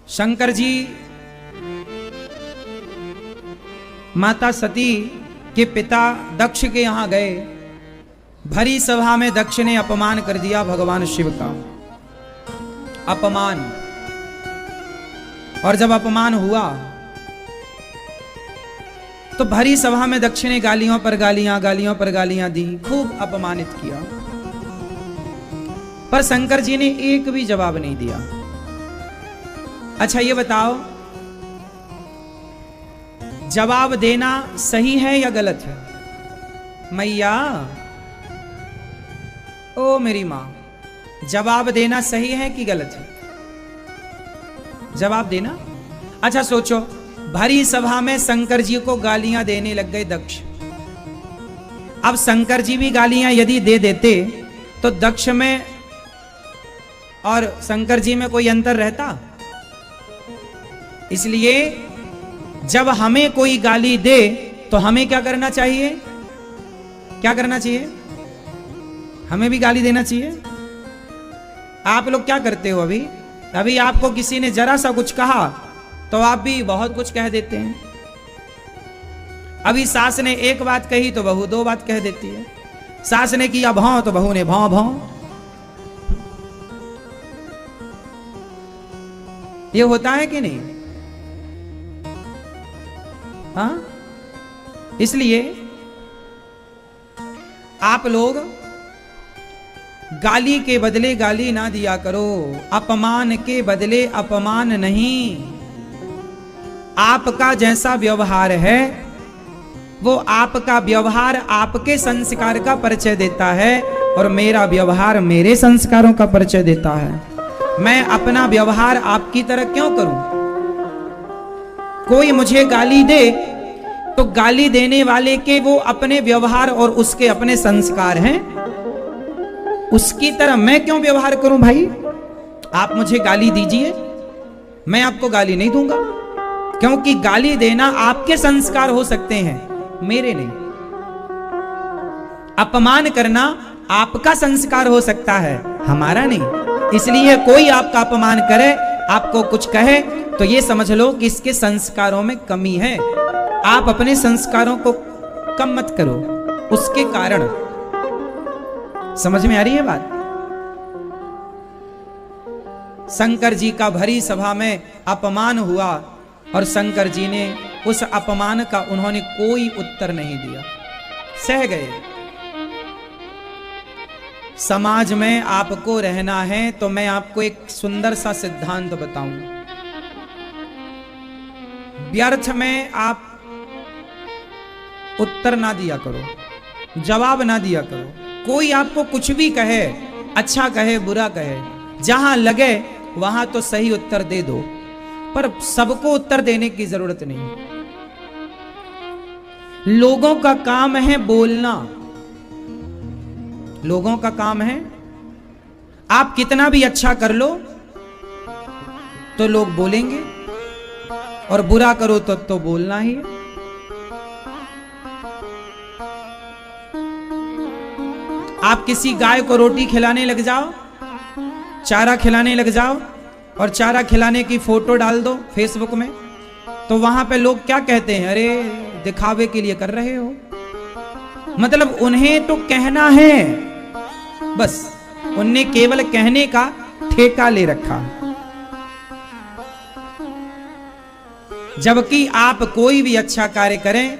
शंकर जी माता सती के पिता दक्ष के यहां गए। भरी सभा में दक्ष ने अपमान कर दिया भगवान शिव का, अपमान। और जब अपमान हुआ तो भरी सभा में दक्ष ने गालियों पर गालियां दी, खूब अपमानित किया। पर शंकर जी ने एक भी जवाब नहीं दिया। अच्छा ये बताओ, जवाब देना सही है या गलत है? मैया, ओ मेरी मां, जवाब देना सही है कि गलत है? जवाब देना। अच्छा सोचो, भरी सभा में शंकर जी को गालियां देने लग गए दक्ष। अब शंकर जी भी गालियां यदि दे देते तो दक्ष में और शंकर जी में कोई अंतर रहता? इसलिए जब हमें कोई गाली दे तो हमें क्या करना चाहिए? क्या करना चाहिए? हमें भी गाली देना चाहिए। आप लोग क्या करते हो? अभी आपको किसी ने जरा सा कुछ कहा तो आप भी बहुत कुछ कह देते हैं। अभी सास ने एक बात कही तो बहू दो बात कह देती है। सास ने किया भौं तो बहू ने भौं भौं। ये होता है कि नहीं? हाँ? इसलिए आप लोग गाली के बदले गाली ना दिया करो, अपमान के बदले अपमान नहीं। आपका जैसा व्यवहार है वो आपका व्यवहार आपके संस्कार का परिचय देता है और मेरा व्यवहार मेरे संस्कारों का परिचय देता है। मैं अपना व्यवहार आपकी तरह क्यों करूं? कोई मुझे गाली दे तो गाली देने वाले के वो अपने व्यवहार और उसके अपने संस्कार हैं, उसकी तरह मैं क्यों व्यवहार करूं? भाई आप मुझे गाली दीजिए, मैं आपको गाली नहीं दूंगा, क्योंकि गाली देना आपके संस्कार हो सकते हैं, मेरे नहीं। अपमान करना आपका संस्कार हो सकता है, हमारा नहीं। इसलिए कोई आपका अपमान करे, आपको कुछ कहे तो ये समझ लो कि इसके संस्कारों में कमी है। आप अपने संस्कारों को कम मत करो उसके कारण। समझ में आ रही है बात? शंकर जी का भरी सभा में अपमान हुआ और शंकर जी ने उस अपमान का उन्होंने कोई उत्तर नहीं दिया, सह गए। समाज में आपको रहना है तो मैं आपको एक सुंदर सा सिद्धांत बताऊं। व्यर्थ में आप उत्तर ना दिया करो, जवाब ना दिया करो। कोई आपको कुछ भी कहे, अच्छा कहे बुरा कहे, जहां लगे वहां तो सही उत्तर दे दो, पर सबको उत्तर देने की जरूरत नहीं। लोगों का काम है बोलना, लोगों का काम है। आप कितना भी अच्छा कर लो तो लोग बोलेंगे, और बुरा करो तो बोलना ही है। आप किसी गाय को रोटी खिलाने लग जाओ, चारा खिलाने लग जाओ और चारा खिलाने की फोटो डाल दो फेसबुक में, तो वहां पे लोग क्या कहते हैं? अरे दिखावे के लिए कर रहे हो। मतलब उन्हें तो कहना है, बस उन्हें केवल कहने का ठेका ले रखा। जबकि आप कोई भी अच्छा कार्य करें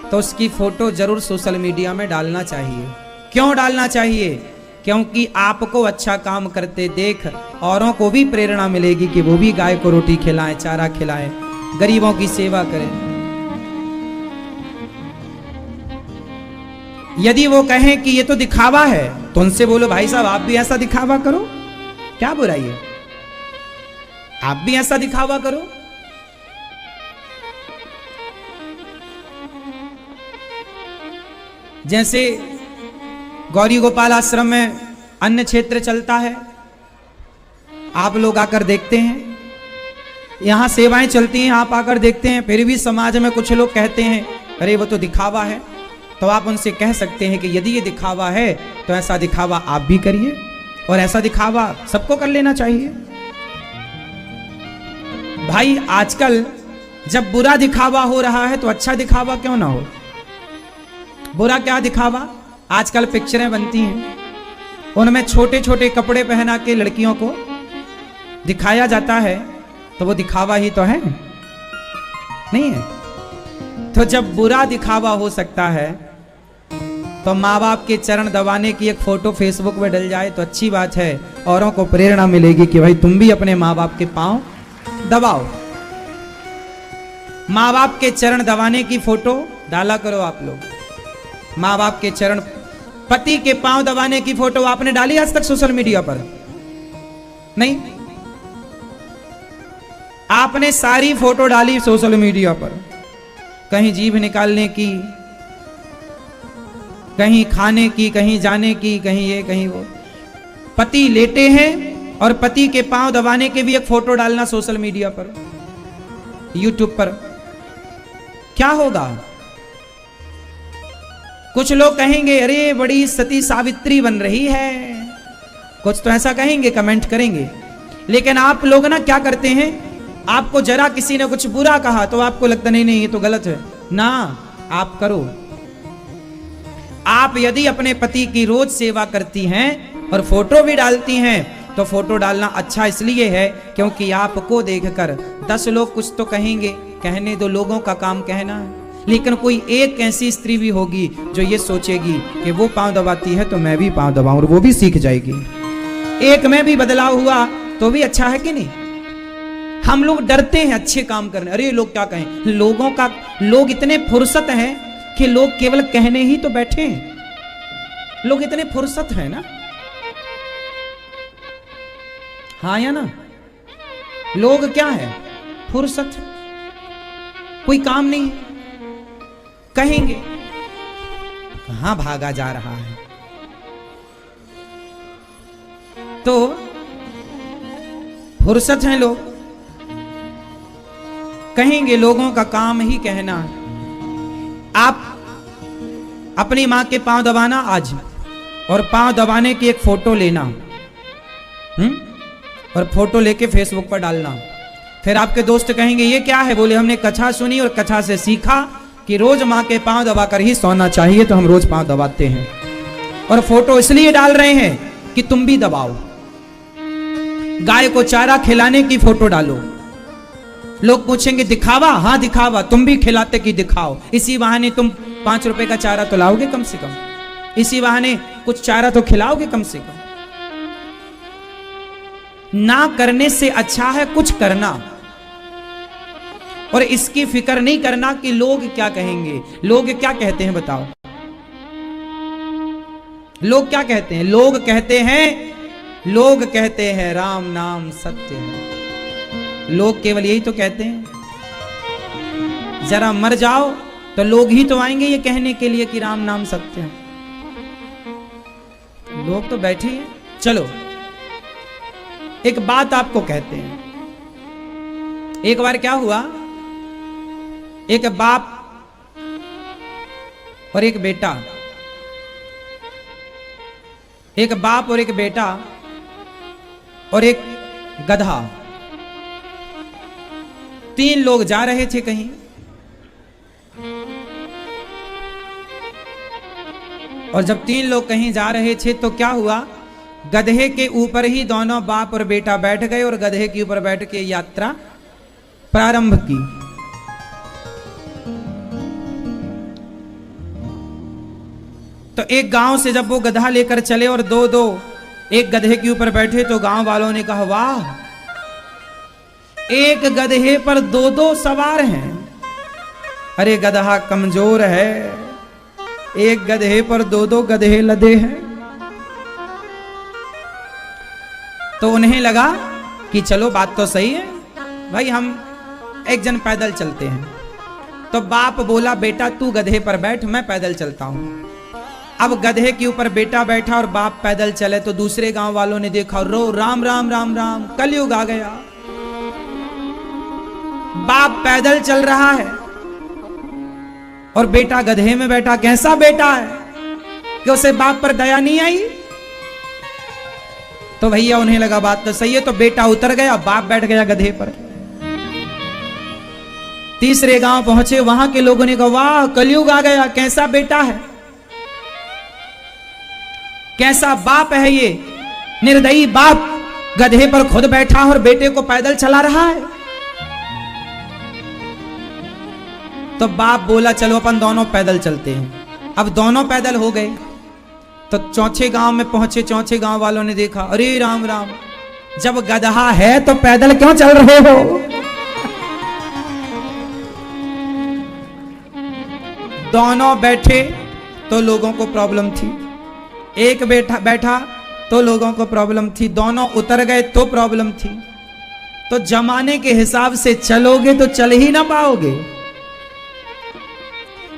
तो उसकी फोटो जरूर सोशल मीडिया में डालना चाहिए। क्यों डालना चाहिए? क्योंकि आपको अच्छा काम करते देख औरों को भी प्रेरणा मिलेगी कि वो भी गाय को रोटी खिलाएं, चारा खिलाएं, गरीबों की सेवा करें। यदि वो कहें कि ये तो दिखावा है तो उनसे बोलो भाई साहब आप भी ऐसा दिखावा करो, क्या बुराई है? आप भी ऐसा दिखावा करो। जैसे गौरी गोपाल आश्रम में अन्य क्षेत्र चलता है, आप लोग आकर देखते हैं, यहां सेवाएं चलती हैं, आप आकर देखते हैं, फिर भी समाज में कुछ लोग कहते हैं अरे वो तो दिखावा है। तो आप उनसे कह सकते हैं कि यदि ये दिखावा है तो ऐसा दिखावा आप भी करिए, और ऐसा दिखावा सबको कर लेना चाहिए। भाई आजकल जब बुरा दिखावा हो रहा है तो अच्छा दिखावा क्यों ना हो। बुरा क्या दिखावा, आजकल पिक्चरें बनती हैं, उनमें छोटे छोटे कपड़े पहना के लड़कियों को दिखाया जाता है, तो वो दिखावा ही तो है, नहीं है। तो जब बुरा दिखावा हो सकता है तो माँ बाप के चरण दबाने की एक फोटो फेसबुक में डल जाए तो अच्छी बात है, औरों को प्रेरणा मिलेगी कि भाई तुम भी अपने माँ बाप के पांव दबाओ। माँ बाप के चरण दबाने की फोटो डाला करो आप लोग। माँ बाप के चरण, पति के पांव दबाने की फोटो आपने डाली आज तक सोशल मीडिया पर? नहीं, आपने सारी फोटो डाली सोशल मीडिया पर, कहीं जीभ निकालने की, कहीं खाने की, कहीं जाने की, कहीं ये कहीं वो। पति लेटे हैं और पति के पांव दबाने के भी एक फोटो डालना सोशल मीडिया पर, यूट्यूब पर, क्या होगा? कुछ लोग कहेंगे अरे बड़ी सती सावित्री बन रही है, कुछ तो ऐसा कहेंगे, कमेंट करेंगे। लेकिन आप लोग ना क्या करते हैं, आपको जरा किसी ने कुछ बुरा कहा तो आपको लगता नहीं नहीं ये तो गलत है ना, आप करो। आप यदि अपने पति की रोज सेवा करती हैं और फोटो भी डालती हैं तो फोटो डालना अच्छा इसलिए है क्योंकि आपको देखकर 10 लोग कुछ तो कहेंगे, कहने दो, लोगों का काम कहना है। लेकिन कोई एक ऐसी स्त्री भी होगी जो ये सोचेगी कि वो पांव दबाती है तो मैं भी पांव दबाऊं, और वो भी सीख जाएगी। एक में भी बदलाव हुआ तो भी अच्छा है कि नहीं? हम लोग डरते हैं अच्छे काम करने, अरे लोग क्या कहें, लोग इतने फुर्सत हैं कि लोग केवल कहने ही तो बैठे हैं। लोग इतने फुर्सत हैं ना, हाँ या ना? लोग क्या है, फुर्सत है, कोई काम नहीं है, कहेंगे कहां भागा जा रहा है। तो फुर्सत है, लोग कहेंगे, लोगों का काम ही कहना है। आप अपनी मां के पांव दबाना आज, और पांव दबाने की एक फोटो लेना, और फोटो लेके फेसबुक पर डालना। फिर आपके दोस्त कहेंगे ये क्या है, बोले हमने कथा सुनी और कथा से सीखा कि रोज मां के पांव दबाकर ही सोना चाहिए, तो हम रोज पांव दबाते हैं। और फोटो इसलिए डाल रहे हैं कि तुम भी दबाओ। गाय को चारा खिलाने की फोटो डालो, लोग पूछेंगे दिखावा, हाँ दिखावा, तुम भी खिलाते कि दिखाओ। इसी बहाने तुम 5 रुपए का चारा तो लाओगे कम से कम, इसी बहाने कुछ चारा तो खिलाओगे कम से कम। ना करने से अच्छा है कुछ करना, और इसकी फिक्र नहीं करना कि लोग क्या कहेंगे। लोग क्या कहते हैं बताओ? लोग क्या कहते हैं? लोग कहते हैं राम नाम सत्य है। लोग केवल यही तो कहते हैं। जरा मर जाओ तो लोग ही तो आएंगे ये कहने के लिए कि राम नाम सत्य है। लोग तो बैठे हैं। चलो एक बात आपको कहते हैं। एक बार क्या हुआ, एक बाप और एक बेटा, एक बाप और एक बेटा और एक गधा, 3 लोग जा रहे थे कहीं, और जब 3 लोग कहीं जा रहे थे तो क्या हुआ, गधे के ऊपर ही दोनों बाप और बेटा बैठ गए और गधे के ऊपर बैठ के यात्रा प्रारंभ की। तो एक गांव से जब वो गधा लेकर चले और 2-2 एक गधे के ऊपर बैठे तो गांव वालों ने कहा वाह, एक गधे पर 2-2 सवार हैं। अरे गधा कमजोर है, एक गधे पर 2-2 गधे लदे हैं। तो उन्हें लगा कि चलो बात तो सही है भाई, हम एक जन पैदल चलते हैं। तो बाप बोला बेटा तू गधे पर बैठ, मैं पैदल चलता हूं। अब गधे के ऊपर बेटा बैठा और बाप पैदल चले तो दूसरे गांव वालों ने देखा, रो राम राम राम राम, कलयुग आ गया। बाप पैदल चल रहा है और बेटा गधे में बैठा। कैसा बेटा है कि उसे बाप पर दया नहीं आई? तो भैया उन्हें लगा बात तो सही है, तो बेटा उतर गया, बाप बैठ गया गधे पर। तीसरे गांव पहुंचे, वहां के लोगों ने कहा वाह कलयुग आ गया, कैसा बेटा है, कैसा बाप है ये, निर्दयी बाप गधे पर खुद बैठा और बेटे को पैदल चला रहा है। तो बाप बोला चलो अपन दोनों पैदल चलते हैं। अब दोनों पैदल हो गए। तो चौथे गांव में पहुंचे, चौथे गांव वालों ने देखा, अरे राम राम, जब गधा है तो पैदल क्यों चल रहे हो? दोनों बैठे तो लोगों को प्रॉब्लम थी, एक बैठा तो लोगों को प्रॉब्लम थी, दोनों उतर गए तो प्रॉब्लम थी। तो जमाने के हिसाब से चलोगे तो चल ही ना पाओगे।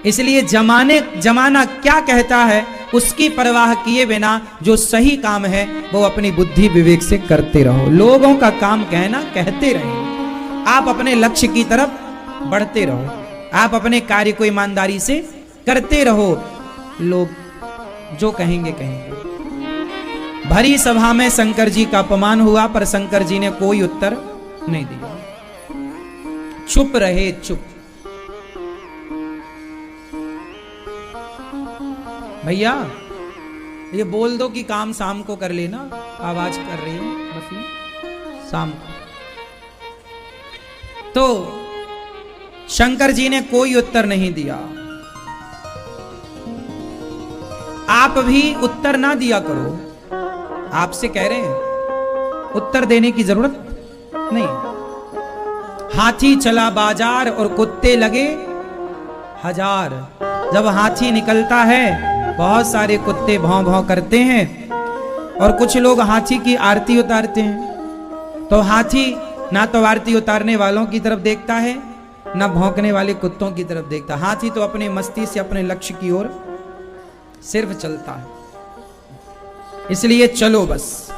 इसलिए जमाना क्या कहता है उसकी परवाह किए बिना जो सही काम है वो अपनी बुद्धि विवेक से करते रहो। लोगों का काम कहना कहते रहे, आप अपने लक्ष्य की तरफ बढ़ते रहो, आप अपने कार्य को ईमानदारी से करते रहो। लोग जो कहेंगे कहेंगे। भरी सभा में शंकर जी का अपमान हुआ, पर शंकर जी ने कोई उत्तर नहीं दिया, चुप रहे, चुप। भैया ये बोल दो कि काम शाम को कर लेना, आवाज कर रही है बस शाम को। तो शंकर जी ने कोई उत्तर नहीं दिया। आप भी उत्तर ना दिया करो, आपसे कह रहे हैं उत्तर देने की जरूरत नहीं। हाथी चला बाजार और कुत्ते लगे हजार। जब हाथी निकलता है बहुत सारे कुत्ते भौं भौं करते हैं, और कुछ लोग हाथी की आरती उतारते हैं। तो हाथी ना तो आरती उतारने वालों की तरफ देखता है ना भौंकने वाले कुत्तों की तरफ देखता। हाथी तो अपने मस्ती से अपने लक्ष्य की ओर सिर्फ चलता है। इसलिए चलो बस,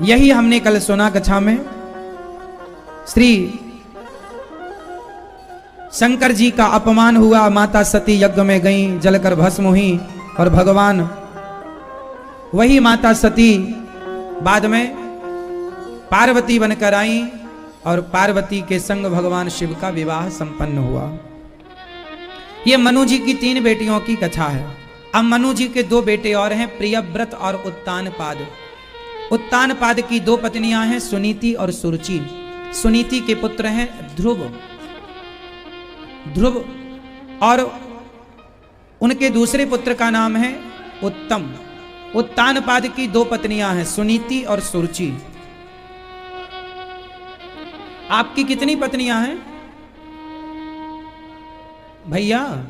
यही हमने कल सुना कथा में। श्री शंकर जी का अपमान हुआ, माता सती यज्ञ में गईं, जलकर भस्म हुई, और भगवान वही माता सती बाद में पार्वती बनकर आई, और पार्वती के संग भगवान शिव का विवाह संपन्न हुआ। ये मनु जी की 3 बेटियों की कथा है। अब मनु जी के 2 बेटे और हैं, प्रियव्रत और उत्तानपाद। उत्तानपाद की 2 पत्नियां हैं, सुनीति और सुरुचि। सुनीति के पुत्र हैं ध्रुव और उनके दूसरे पुत्र का नाम है उत्तम। उत्तानपाद की 2 पत्नियां हैं, सुनीति और सुरुचि। आपकी कितनी पत्नियां हैं भैया?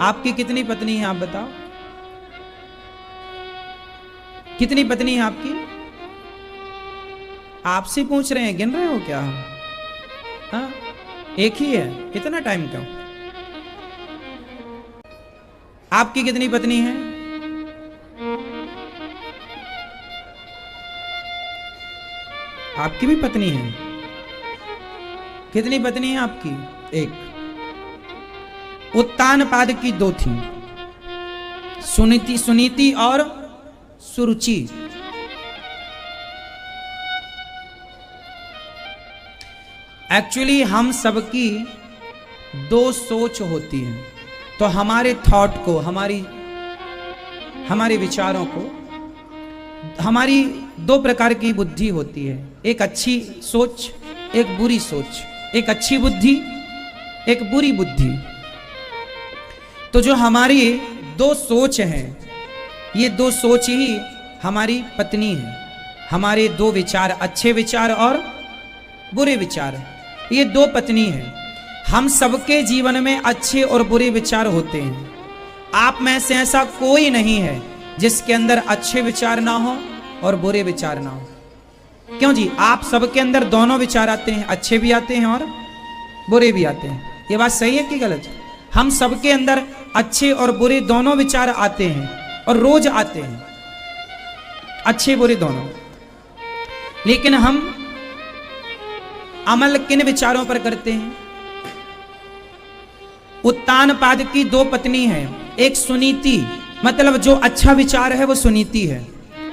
आपकी कितनी पत्नी हैं आप बताओ? कितनी पत्नी है आपकी? आपसे पूछ रहे हैं, गिन रहे हो क्या? हाँ, एक ही है। कितना टाइम का? आपकी कितनी पत्नी है? आपकी भी पत्नी है? कितनी पत्नी है आपकी? एक। उत्तानपाद की 2 थी, सुनीति और सुरुचि। एक्चुअली हम सबकी 2 सोच होती है। तो हमारे थॉट को, हमारे विचारों को, हमारी 2 प्रकार की बुद्धि होती है, एक अच्छी सोच, एक बुरी सोच, एक अच्छी बुद्धि, एक बुरी बुद्धि। तो जो हमारी 2 सोच हैं, ये 2 सोच ही हमारी पत्नी है। हमारे 2 विचार, अच्छे विचार और बुरे विचार, ये 2 पत्नी हैं। हम सबके जीवन में अच्छे और बुरे विचार होते हैं। आप में से ऐसा कोई नहीं है जिसके अंदर अच्छे विचार ना हो और बुरे विचार ना हो। क्यों जी? आप सबके अंदर दोनों विचार आते हैं, अच्छे भी आते हैं और बुरे भी आते हैं। ये बात सही है कि गलत? हम सबके अंदर अच्छे और बुरे दोनों विचार आते हैं, और रोज आते हैं, अच्छे बुरे दोनों। लेकिन हम अमल किन विचारों पर करते हैं? उत्तानपाद की 2 पत्नी हैं, एक सुनीति, मतलब जो अच्छा विचार है वो सुनीति है,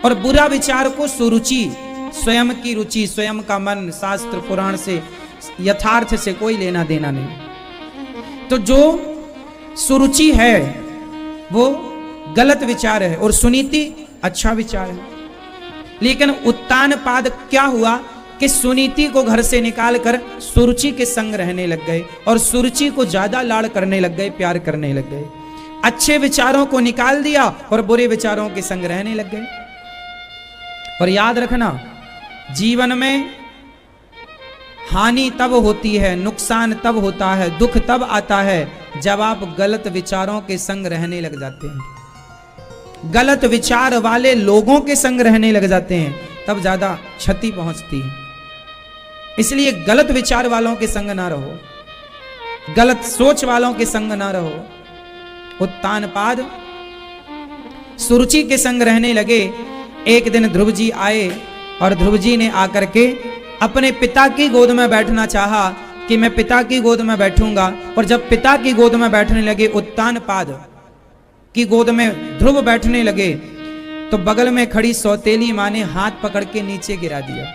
और बुरा विचार को सुरुचि, स्वयं की रुचि, स्वयं का मन, शास्त्र पुराण से यथार्थ से कोई लेना देना नहीं। तो जो सुरुचि है वो गलत विचार है और सुनीति अच्छा विचार है। लेकिन उत्तानपाद क्या हुआ कि सुनीति को घर से निकाल कर सुरुचि के संग रहने लग गए और सुरुचि को ज्यादा लाड़ करने लग गए, प्यार करने लग गए। अच्छे विचारों को निकाल दिया और बुरे विचारों के संग रहने लग गए। और याद रखना, जीवन में हानि तब होती है, नुकसान तब होता है, दुख तब आता है जब आप गलत विचारों के संग रहने लग जाते हैं, गलत विचार वाले लोगों के संग रहने लग जाते हैं, तब ज्यादा क्षति पहुंचती है। इसलिए गलत विचार वालों के संग ना रहो, गलत सोच वालों के संग ना रहो। उत्तानपाद सुरुचि के संग रहने लगे। एक दिन ध्रुव जी आए और ध्रुव जी ने आकर के अपने पिता की गोद में बैठना चाहा कि मैं पिता की गोद में बैठूंगा। और जब पिता की गोद में बैठने लगे, उत्तानपाद की गोद में ध्रुव बैठने लगे, तो बगल में खड़ी सौतेली मां ने हाथ पकड़ के नीचे गिरा दिया।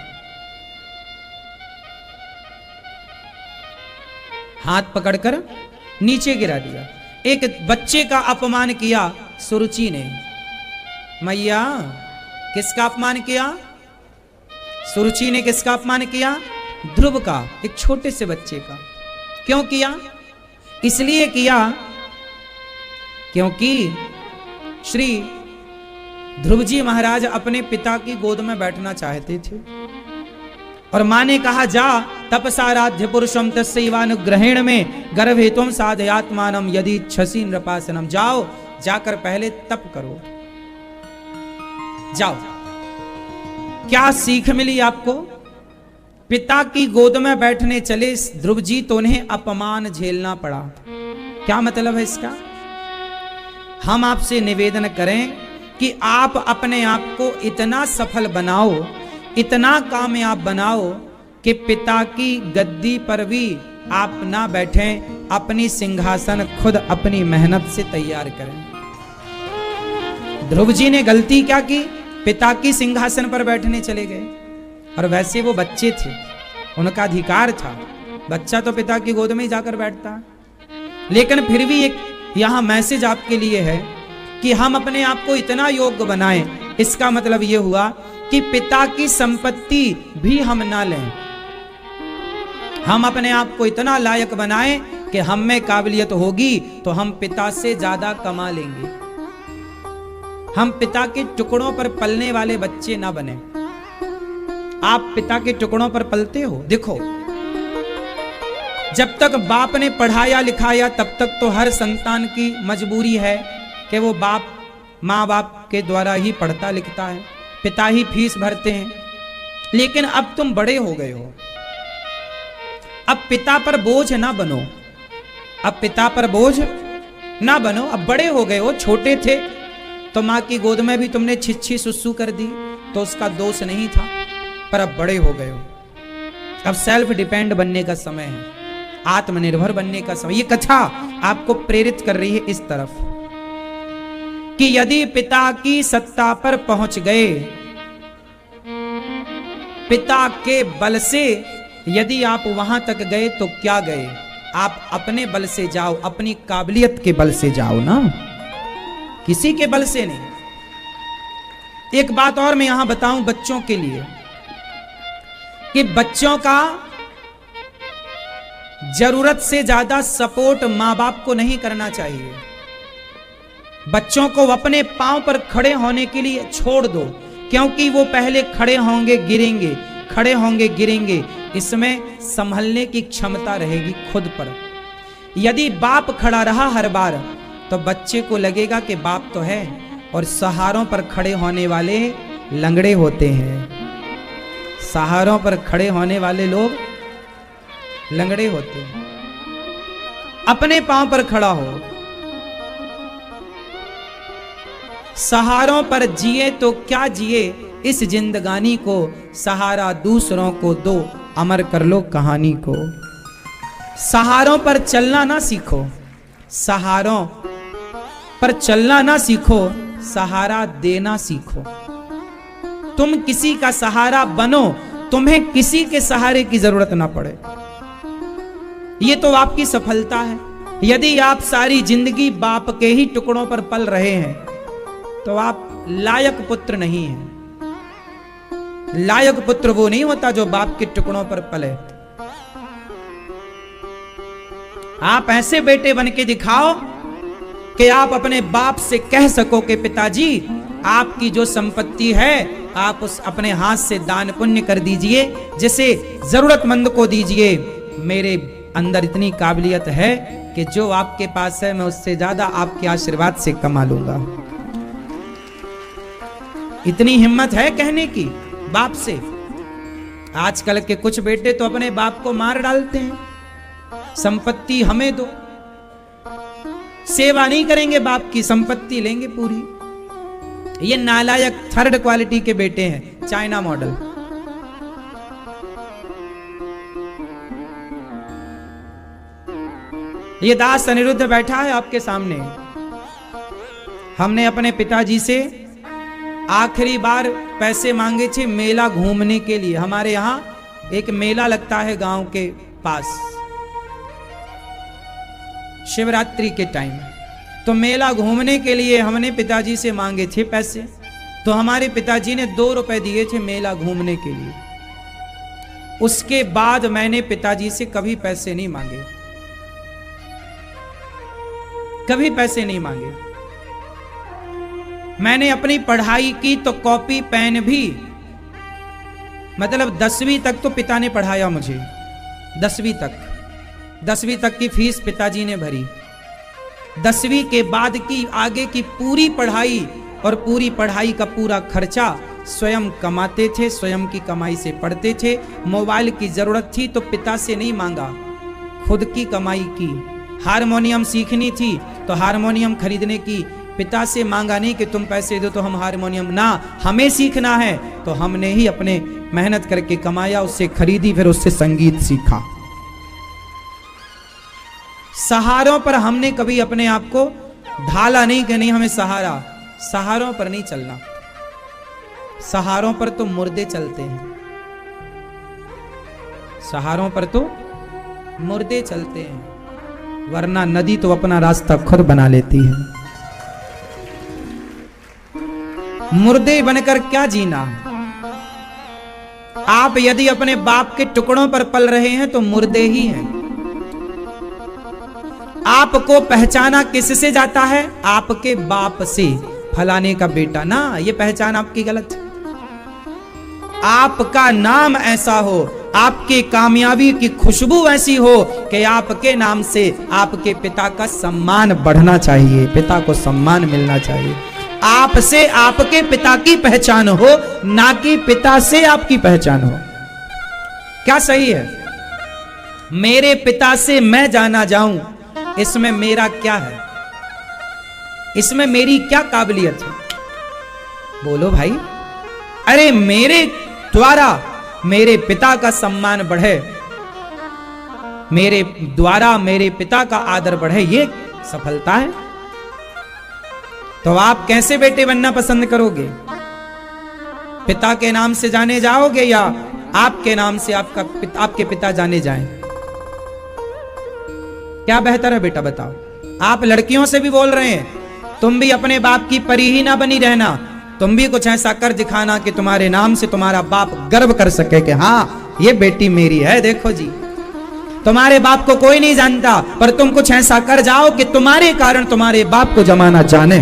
हाथ पकड़कर नीचे गिरा दिया। एक बच्चे का अपमान किया सुरुचि ने। मैया, किसका अपमान किया? सुरुचि ने किसका अपमान किया? ध्रुव का, एक छोटे से बच्चे का। क्यों किया? इसलिए किया क्योंकि श्री ध्रुव जी महाराज अपने पिता की गोद में बैठना चाहते थे और मां ने कहा, जा तपसाराध्य पुरुषम तस्यैवानुग्रहेण में गर्भेत्वं साधयात्मानम यदि इच्छसि नृपासनम। जाओ, जाकर पहले तप करो, जाओ। क्या सीख मिली आपको? पिता की गोद में बैठने चले ध्रुव जी तो उन्हें अपमान झेलना पड़ा। क्या मतलब है इसका? हम आपसे निवेदन करें कि आप अपने आप को इतना सफल बनाओ, इतना कामयाब बनाओ कि पिता की गद्दी पर भी आप ना बैठें, अपनी सिंहासन खुद अपनी मेहनत से तैयार करें। ध्रुव जी ने गलती क्या की? पिता की सिंहासन पर बैठने चले गए। और वैसे वो बच्चे थे, उनका अधिकार था, बच्चा तो पिता की गोद में ही जाकर बैठता। लेकिन फिर भी एक यहां मैसेज आपके लिए है कि हम अपने आप को इतना योग्य बनाएं। इसका मतलब यह हुआ कि पिता की संपत्ति भी हम ना लें, हम अपने आप को इतना लायक बनाएं कि हम में काबिलियत होगी तो हम पिता से ज्यादा कमा लेंगे। हम पिता के टुकड़ों पर पलने वाले बच्चे ना बने। आप पिता के टुकड़ों पर पलते हो? देखो, जब तक बाप ने पढ़ाया लिखाया तब तक तो हर संतान की मजबूरी है कि वो माँ बाप के द्वारा ही पढ़ता लिखता है, पिता ही फीस भरते हैं। लेकिन अब तुम बड़े हो गए हो, अब पिता पर बोझ ना बनो, अब पिता पर बोझ ना बनो। अब बड़े हो गए हो, छोटे थे तो माँ की गोद में भी तुमने छिछी सुसु कर दी तो उसका दोष नहीं था, पर अब बड़े हो गए हो, अब सेल्फ डिपेंड बनने का समय है, आत्मनिर्भर बनने का समय। ये कथा आपको प्रेरित कर रही है इस तरफ कि यदि पिता की सत्ता पर पहुंच गए, पिता के बल से यदि आप वहां तक गए तो क्या गए, आप अपने बल से जाओ, अपनी काबिलियत के बल से जाओ ना, किसी के बल से नहीं। एक बात और मैं यहां बताऊं बच्चों के लिए कि बच्चों का जरूरत से ज्यादा सपोर्ट मां बाप को नहीं करना चाहिए। बच्चों को अपने पांव पर खड़े होने के लिए छोड़ दो, क्योंकि वो पहले खड़े होंगे गिरेंगे, खड़े होंगे गिरेंगे, इसमें संभलने की क्षमता रहेगी खुद पर। यदि बाप खड़ा रहा हर बार तो बच्चे को लगेगा कि बाप तो है, और सहारों पर खड़े होने वाले लंगड़े होते हैं। सहारों पर खड़े होने वाले लोग लंगड़े होते हैं। अपने पांव पर खड़ा हो, सहारों पर जिए तो क्या जिए, इस जिंदगानी को सहारा दूसरों को दो, अमर कर लो कहानी को। सहारों पर चलना ना सीखो, सहारों पर चलना ना सीखो, सहारा देना सीखो। तुम किसी का सहारा बनो, तुम्हें किसी के सहारे की जरूरत ना पड़े। ये तो आपकी सफलता है। यदि आप सारी जिंदगी बाप के ही टुकड़ों पर पल रहे हैं तो आप लायक पुत्र नहीं हैं। लायक पुत्र वो नहीं होता जो बाप के टुकड़ों पर पले। आप ऐसे बेटे बन के दिखाओ कि आप अपने बाप से कह सको कि पिताजी आपकी जो संपत्ति है आप उस अपने हाथ से दान पुण्य कर दीजिए, जिसे जरूरतमंद को दीजिए। मेरे अंदर इतनी काबिलियत है कि जो आपके पास है मैं उससे ज्यादा आपके आशीर्वाद से कमा लूंगा। इतनी हिम्मत है कहने की बाप से। आजकल के कुछ बेटे तो अपने बाप को मार डालते हैं, संपत्ति हमें दो। सेवा नहीं करेंगे बाप की, संपत्ति लेंगे पूरी। ये नालायक थर्ड क्वालिटी के बेटे हैं, चाइना मॉडल। ये दास अनिरुद्ध बैठा है आपके सामने। हमने अपने पिताजी से आखिरी बार पैसे मांगे थे मेला घूमने के लिए। हमारे यहां एक मेला लगता है गांव के पास शिवरात्रि के टाइम, तो मेला घूमने के लिए हमने पिताजी से मांगे थे पैसे। तो हमारे पिताजी ने 2 रुपए दिए थे मेला घूमने के लिए। उसके बाद मैंने पिताजी से कभी पैसे नहीं मांगे, कभी पैसे नहीं मांगे। मैंने अपनी पढ़ाई की तो कॉपी पेन भी, मतलब 10वीं तक तो पिता ने पढ़ाया मुझे। 10वीं तक की फीस पिताजी ने भरी। 10वीं के बाद की आगे की पूरी पढ़ाई और पूरी पढ़ाई का पूरा खर्चा स्वयं कमाते थे, स्वयं की कमाई से पढ़ते थे। मोबाइल की जरूरत थी तो पिता से नहीं मांगा, खुद की कमाई की। हारमोनियम सीखनी थी तो हारमोनियम खरीदने की पिता से मांगा नहीं कि तुम पैसे दो तो हम हारमोनियम, ना, हमें सीखना है तो हमने ही अपने मेहनत करके कमाया, उससे खरीदी, फिर उससे संगीत सीखा। सहारों पर हमने कभी अपने आप को ढाला नहीं कि नहीं हमें सहारा। सहारों पर नहीं चलना, सहारों पर तो मुर्दे चलते हैं। सहारों पर तो मुर्दे चलते हैं, वरना नदी तो अपना रास्ता खुद बना लेती है। मुर्दे बनकर क्या जीना। आप यदि अपने बाप के टुकड़ों पर पल रहे हैं तो मुर्दे ही हैं। आपको पहचाना किससे जाता है? आपके बाप से, फलाने का बेटा, ना, ये पहचान आपकी गलत है। आपका नाम ऐसा हो, आपकी कामयाबी की खुशबू ऐसी हो कि आपके नाम से आपके पिता का सम्मान बढ़ना चाहिए, पिता को सम्मान मिलना चाहिए। आपसे आपके पिता की पहचान हो, ना कि पिता से आपकी पहचान हो। क्या सही है? मेरे पिता से मैं जाना जाऊं, इसमें मेरा क्या है? इसमें मेरी क्या काबिलियत है? बोलो भाई। अरे मेरे द्वारा मेरे पिता का सम्मान बढ़े, मेरे द्वारा मेरे पिता का आदर बढ़े, ये सफलता है। तो आप कैसे बेटे बनना पसंद करोगे? पिता के नाम से जाने जाओगे या आपके नाम से आपके पिता जाने जाएं? क्या बेहतर है बेटा बताओ? आप लड़कियों से भी बोल रहे हैं, तुम भी अपने बाप की परी ही ना बनी रहना, तुम भी कुछ ऐसा कर दिखाना कि तुम्हारे नाम से तुम्हारा बाप गर्व कर सके कि हाँ ये बेटी मेरी है। देखो जी, तुम्हारे बाप को कोई नहीं जानता, पर तुम कुछ ऐसा कर जाओ कि तुम्हारे कारण तुम्हारे बाप को जमाना जाने।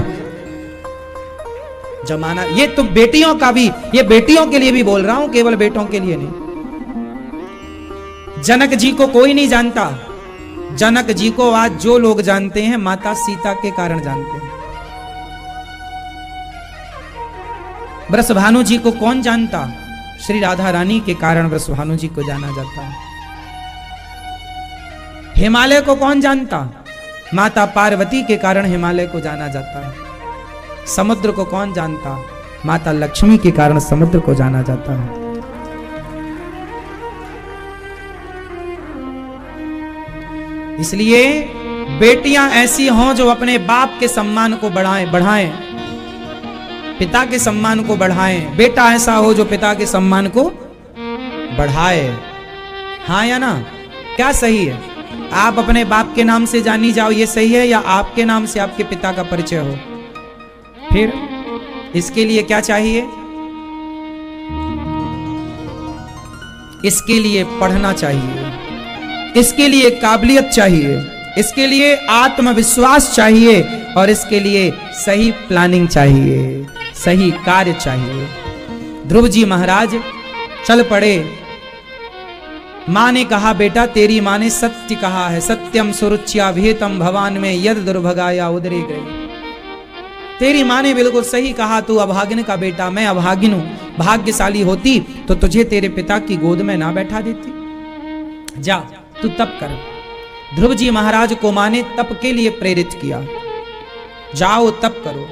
जमाना, ये तो बेटियों का भी, ये बेटियों के लिए भी बोल रहा हूं, केवल बेटों के लिए नहीं। जनक जी को कोई नहीं जानता। जनक जी को आज जो लोग जानते हैं माता सीता के कारण जानते हैं। वृषभानु जी को कौन जानता? श्री राधा रानी के कारण वृषभानु जी को जाना जाता है। हिमालय को कौन जानता? माता पार्वती के कारण हिमालय को जाना जाता है। समुद्र को कौन जानता? माता लक्ष्मी के कारण समुद्र को जाना जाता है। इसलिए बेटियां ऐसी हों जो अपने बाप के सम्मान को बढ़ाएं, पिता के सम्मान को बढ़ाएं। बेटा ऐसा हो जो पिता के सम्मान को बढ़ाए। हाँ या ना? क्या सही है? आप अपने बाप के नाम से जानी जाओ, ये सही है, या आपके नाम से आपके पिता का परिचय हो? फिर इसके लिए क्या चाहिए? इसके लिए पढ़ना चाहिए, इसके लिए काबिलियत चाहिए, इसके लिए आत्मविश्वास चाहिए, और इसके लिए सही प्लानिंग चाहिए, सही कार्य चाहिए। ध्रुव जी महाराज चल पड़े। मां ने कहा, बेटा तेरी मां ने सत्य कहा है, सत्यम सुरुच्या भेतम भवान में यद दुर्भगाया उदरे गई। तेरी मां ने बिल्कुल सही कहा, तू अभागिन का बेटा, मैं अभागिन हूं। भाग्यशाली होती तो तुझे तेरे पिता की गोद में ना बैठा देती। जा तू तप कर। ध्रुव जी महाराज को मां ने तप के लिए प्रेरित किया, जाओ तप करो।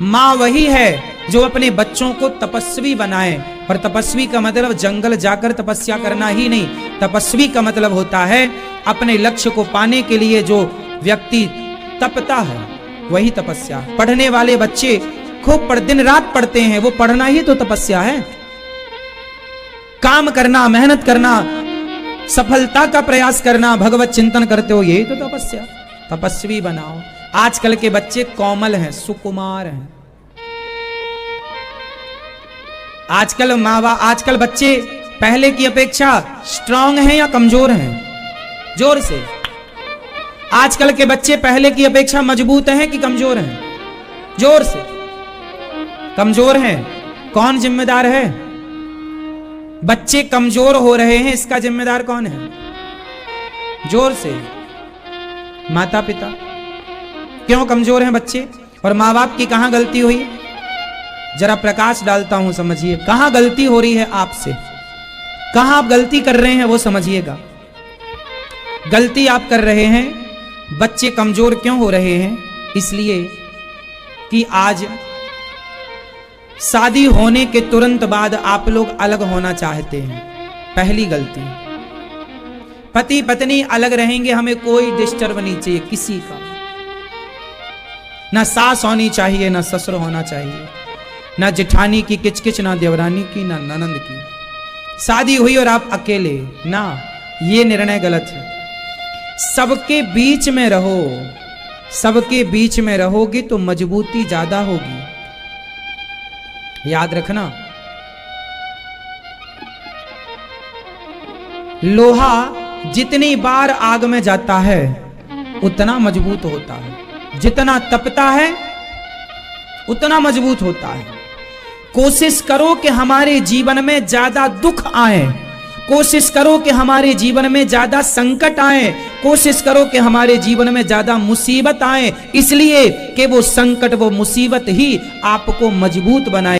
मां वही है जो अपने बच्चों को तपस्वी बनाए, और तपस्वी का मतलब जंगल जाकर तपस्या करना ही नहीं, तपस्वी का मतलब होता है अपने लक्ष्य को पाने के लिए जो व्यक्ति तपता है, वही तपस्या। पढ़ने वाले बच्चे खूब दिन रात पढ़ते हैं, वो पढ़ना ही तो तपस्या है। काम करना, मेहनत करना, सफलता का प्रयास करना, भगवत चिंतन करते हो, यही तो तपस्या। तपस्वी बनाओ। आजकल के बच्चे कोमल हैं, सुकुमार हैं। आजकल बच्चे पहले की अपेक्षा स्ट्रांग हैं या कमजोर हैं? जोर से। आजकल के बच्चे पहले की अपेक्षा मजबूत हैं कि कमजोर हैं? जोर से। कमजोर हैं। कौन जिम्मेदार है? बच्चे कमजोर हो रहे हैं, इसका जिम्मेदार कौन है? जोर से। माता पिता। क्यों कमजोर हैं बच्चे? और माँ बाप की कहां गलती हुई? जरा प्रकाश डालता हूं, समझिए कहां गलती हो रही है आपसे, कहां आप गलती कर रहे हैं वो समझिएगा। गलती आप कर रहे हैं, बच्चे कमजोर क्यों हो रहे हैं? इसलिए कि आज शादी होने के तुरंत बाद आप लोग अलग होना चाहते हैं। पहली गलती। पति पत्नी अलग रहेंगे, हमें कोई डिस्टर्ब नहीं चाहिए किसी का। ना सास होनी चाहिए, ना ससुर होना चाहिए, ना जेठानी की किचकिच, ना देवरानी की, ना ननंद की। शादी हुई और आप अकेले, ना, ये निर्णय गलत है। सबके बीच में रहो। सबके बीच में रहोगे तो मजबूती ज्यादा होगी, याद रखना। लोहा जितनी बार आग में जाता है उतना मजबूत होता है, जितना तपता है उतना मजबूत होता है। कोशिश करो कि हमारे जीवन में ज्यादा दुख आए, कोशिश करो कि हमारे जीवन में ज्यादा संकट आए, कोशिश करो कि हमारे जीवन में ज्यादा मुसीबत आए, इसलिए कि वो संकट, वो मुसीबत ही आपको मजबूत बनाए।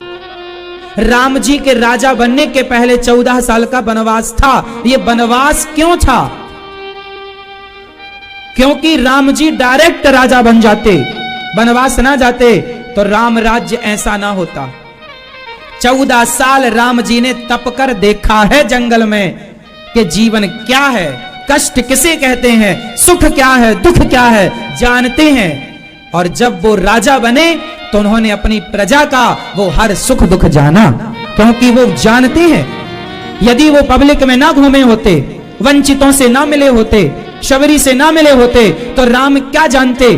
राम जी के राजा बनने के पहले 14 साल का वनवास था। ये वनवास क्यों था? क्योंकि राम जी डायरेक्ट राजा बन जाते, वनवास ना जाते तो राम राज्य ऐसा ना होता। 14 साल राम जी ने तप कर देखा है जंगल में कि जीवन क्या है, कष्ट किसे कहते हैं, सुख क्या है, दुख क्या है, जानते हैं। और जब वो राजा बने तो उन्होंने अपनी प्रजा का वो हर सुख दुख जाना, क्योंकि वो जानते हैं यदि वो पब्लिक में ना घूमे होते, वंचितों से ना मिले होते, शबरी से ना मिले होते, तो राम क्या जानते?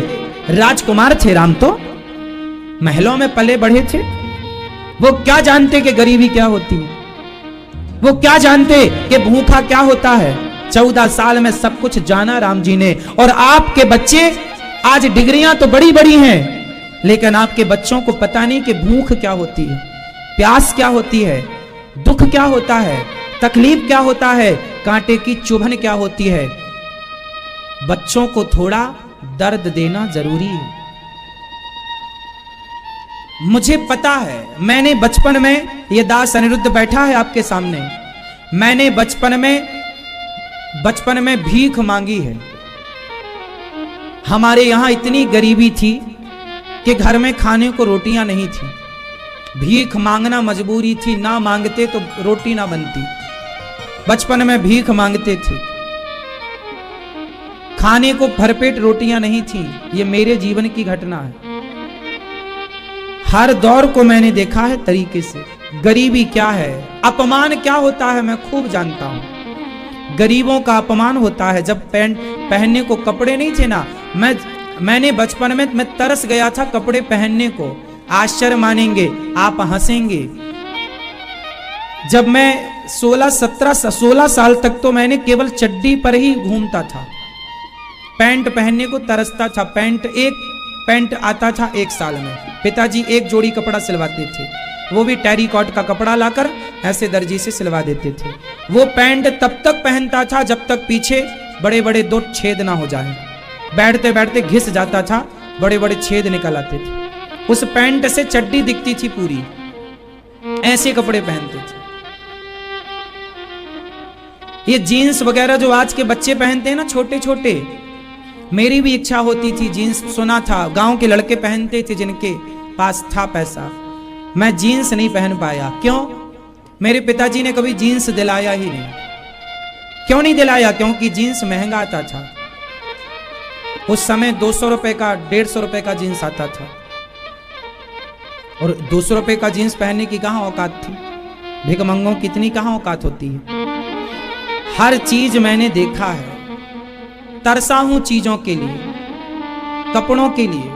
राजकुमार थे राम, तो महलों में पले बढ़े थे। वो क्या जानते कि गरीबी क्या होती है? वो क्या जानते कि भूखा क्या होता है? 14 साल में सब कुछ जाना राम जी ने। और आपके बच्चे आज डिग्रियां तो बड़ी बड़ी हैं, लेकिन आपके बच्चों को पता नहीं कि भूख क्या होती है, प्यास क्या होती है, दुख क्या होता है, तकलीफ क्या होता है, कांटे की चुभन क्या होती है। बच्चों को थोड़ा दर्द देना जरूरी है। मुझे पता है, मैंने बचपन में, ये दास अनिरुद्ध बैठा है आपके सामने, मैंने बचपन में भीख मांगी है। हमारे यहां इतनी गरीबी थी कि घर में खाने को रोटियां नहीं थी, भीख मांगना मजबूरी थी, ना मांगते तो रोटी ना बनती। बचपन में भीख मांगते थे, खाने को भरपेट रोटियां नहीं थी। ये मेरे जीवन की घटना है, हर दौर को मैंने देखा है तरीके से। गरीबी क्या है, अपमान क्या होता है, मैं खूब जानता हूं। गरीबों का अपमान होता है। जब पैंट पहनने को कपड़े नहीं थे ना, मैंने बचपन में मैं तरस गया था कपड़े पहनने को। आश्चर्य मानेंगे आप, हंसेंगे। जब मैं 16 साल तक तो मैंने केवल चड्डी पर ही घूमता था, पैंट पहनने को तरसता था। एक पैंट आता था एक साल में। पिताजी एक जोड़ी कपड़ा सिलवाते थे, वो भी टेरिकॉट का कपड़ा लाकर ऐसे दर्जी से सिलवा देते थे। वो पैंट तब तक पहनता था जब तक पीछे बड़े बड़े 2 छेद ना हो जाए। बैठते बैठते घिस जाता था, बड़े बड़े छेद निकल आते थे। उस पैंट से चड्डी दिखती थी पूरी। ऐसे कपड़े पहनते थे। ये जीन्स वगैरह जो आज के बच्चे पहनते हैं ना, छोटे छोटे, मेरी भी इच्छा होती थी जीन्स। सुना था गांव के लड़के पहनते थे जिनके पास था पैसा। मैं जीन्स नहीं पहन पाया। क्यों? मेरे पिताजी ने कभी जीन्स दिलाया ही नहीं। क्यों नहीं दिलाया? क्योंकि जीन्स महंगा आता था। उस समय 200 रुपए का 150 रुपए का जीन्स आता था, और 200 रुपए का जीन्स पहनने की कहां औकात थी। भिखमंगों की इतनी कहां औकात होती है। हर चीज मैंने देखा है। तरसा हूं चीजों के लिए, कपड़ों के लिए।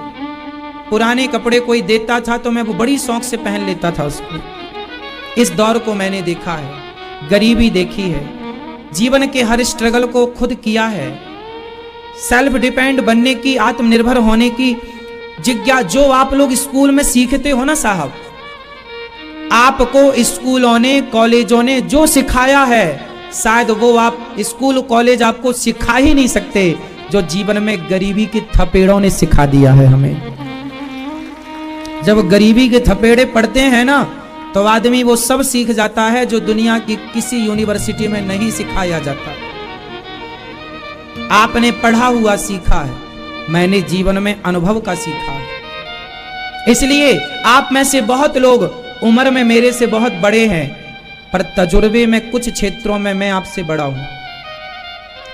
पुराने कपड़े कोई देता था तो मैं वो बड़ी शौक से पहन लेता था उसको। इस दौर को मैंने देखा है, गरीबी देखी है, जीवन के हर स्ट्रगल को खुद किया है। सेल्फ डिपेंड बनने की, आत्मनिर्भर होने की जिज्ञासा जो आप लोग स्कूल में सीखते हो ना साहब, आपको स्कूलों ने, कॉलेजों ने जो सिखाया है, शायद वो आप स्कूल कॉलेज आपको सिखा ही नहीं सकते, जो जीवन में गरीबी के थपेड़ों ने सिखा दिया है हमें। जब गरीबी के थपेड़े पड़ते हैं ना, तो आदमी वो सब सीख जाता है जो दुनिया की किसी यूनिवर्सिटी में नहीं सिखाया जाता। आपने पढ़ा हुआ सीखा है, मैंने जीवन में अनुभव का सीखा है। इसलिए आप में से बहुत लोग उम्र में मेरे से बहुत बड़े हैं, पर तजुर्बे में कुछ क्षेत्रों में मैं आपसे बड़ा हूं,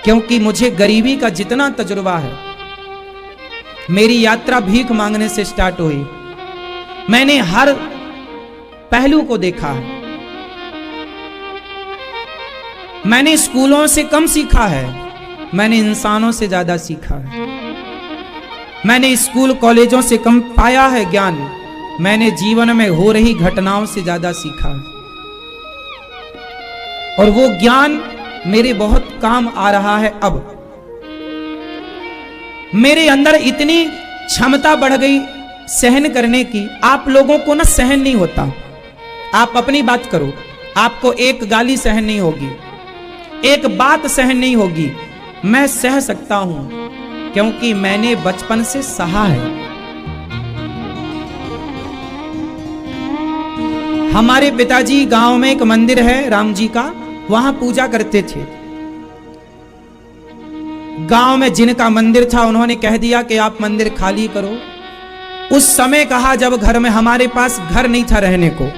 क्योंकि मुझे गरीबी का जितना तजुर्बा है। मेरी यात्रा भीख मांगने से स्टार्ट हुई। मैंने हर पहलू को देखा है। मैंने स्कूलों से कम सीखा है, मैंने इंसानों से ज्यादा सीखा है। मैंने स्कूल कॉलेजों से कम पाया है ज्ञान, मैंने जीवन में हो रही घटनाओं से ज्यादा सीखा है। और वो ज्ञान मेरे बहुत काम आ रहा है। अब मेरे अंदर इतनी क्षमता बढ़ गई सहन करने की। आप लोगों को ना सहन नहीं होता। आप अपनी बात करो, आपको एक गाली सहन नहीं होगी, एक बात सहन नहीं होगी। मैं सह सकता हूं, क्योंकि मैंने बचपन से सहा है। हमारे पिताजी गांव में एक मंदिर है राम जी का, वहां पूजा करते थे। गांव में जिनका मंदिर था उन्होंने कह दिया कि आप मंदिर खाली करो। उस समय कहा जब घर में, हमारे पास घर नहीं था रहने को,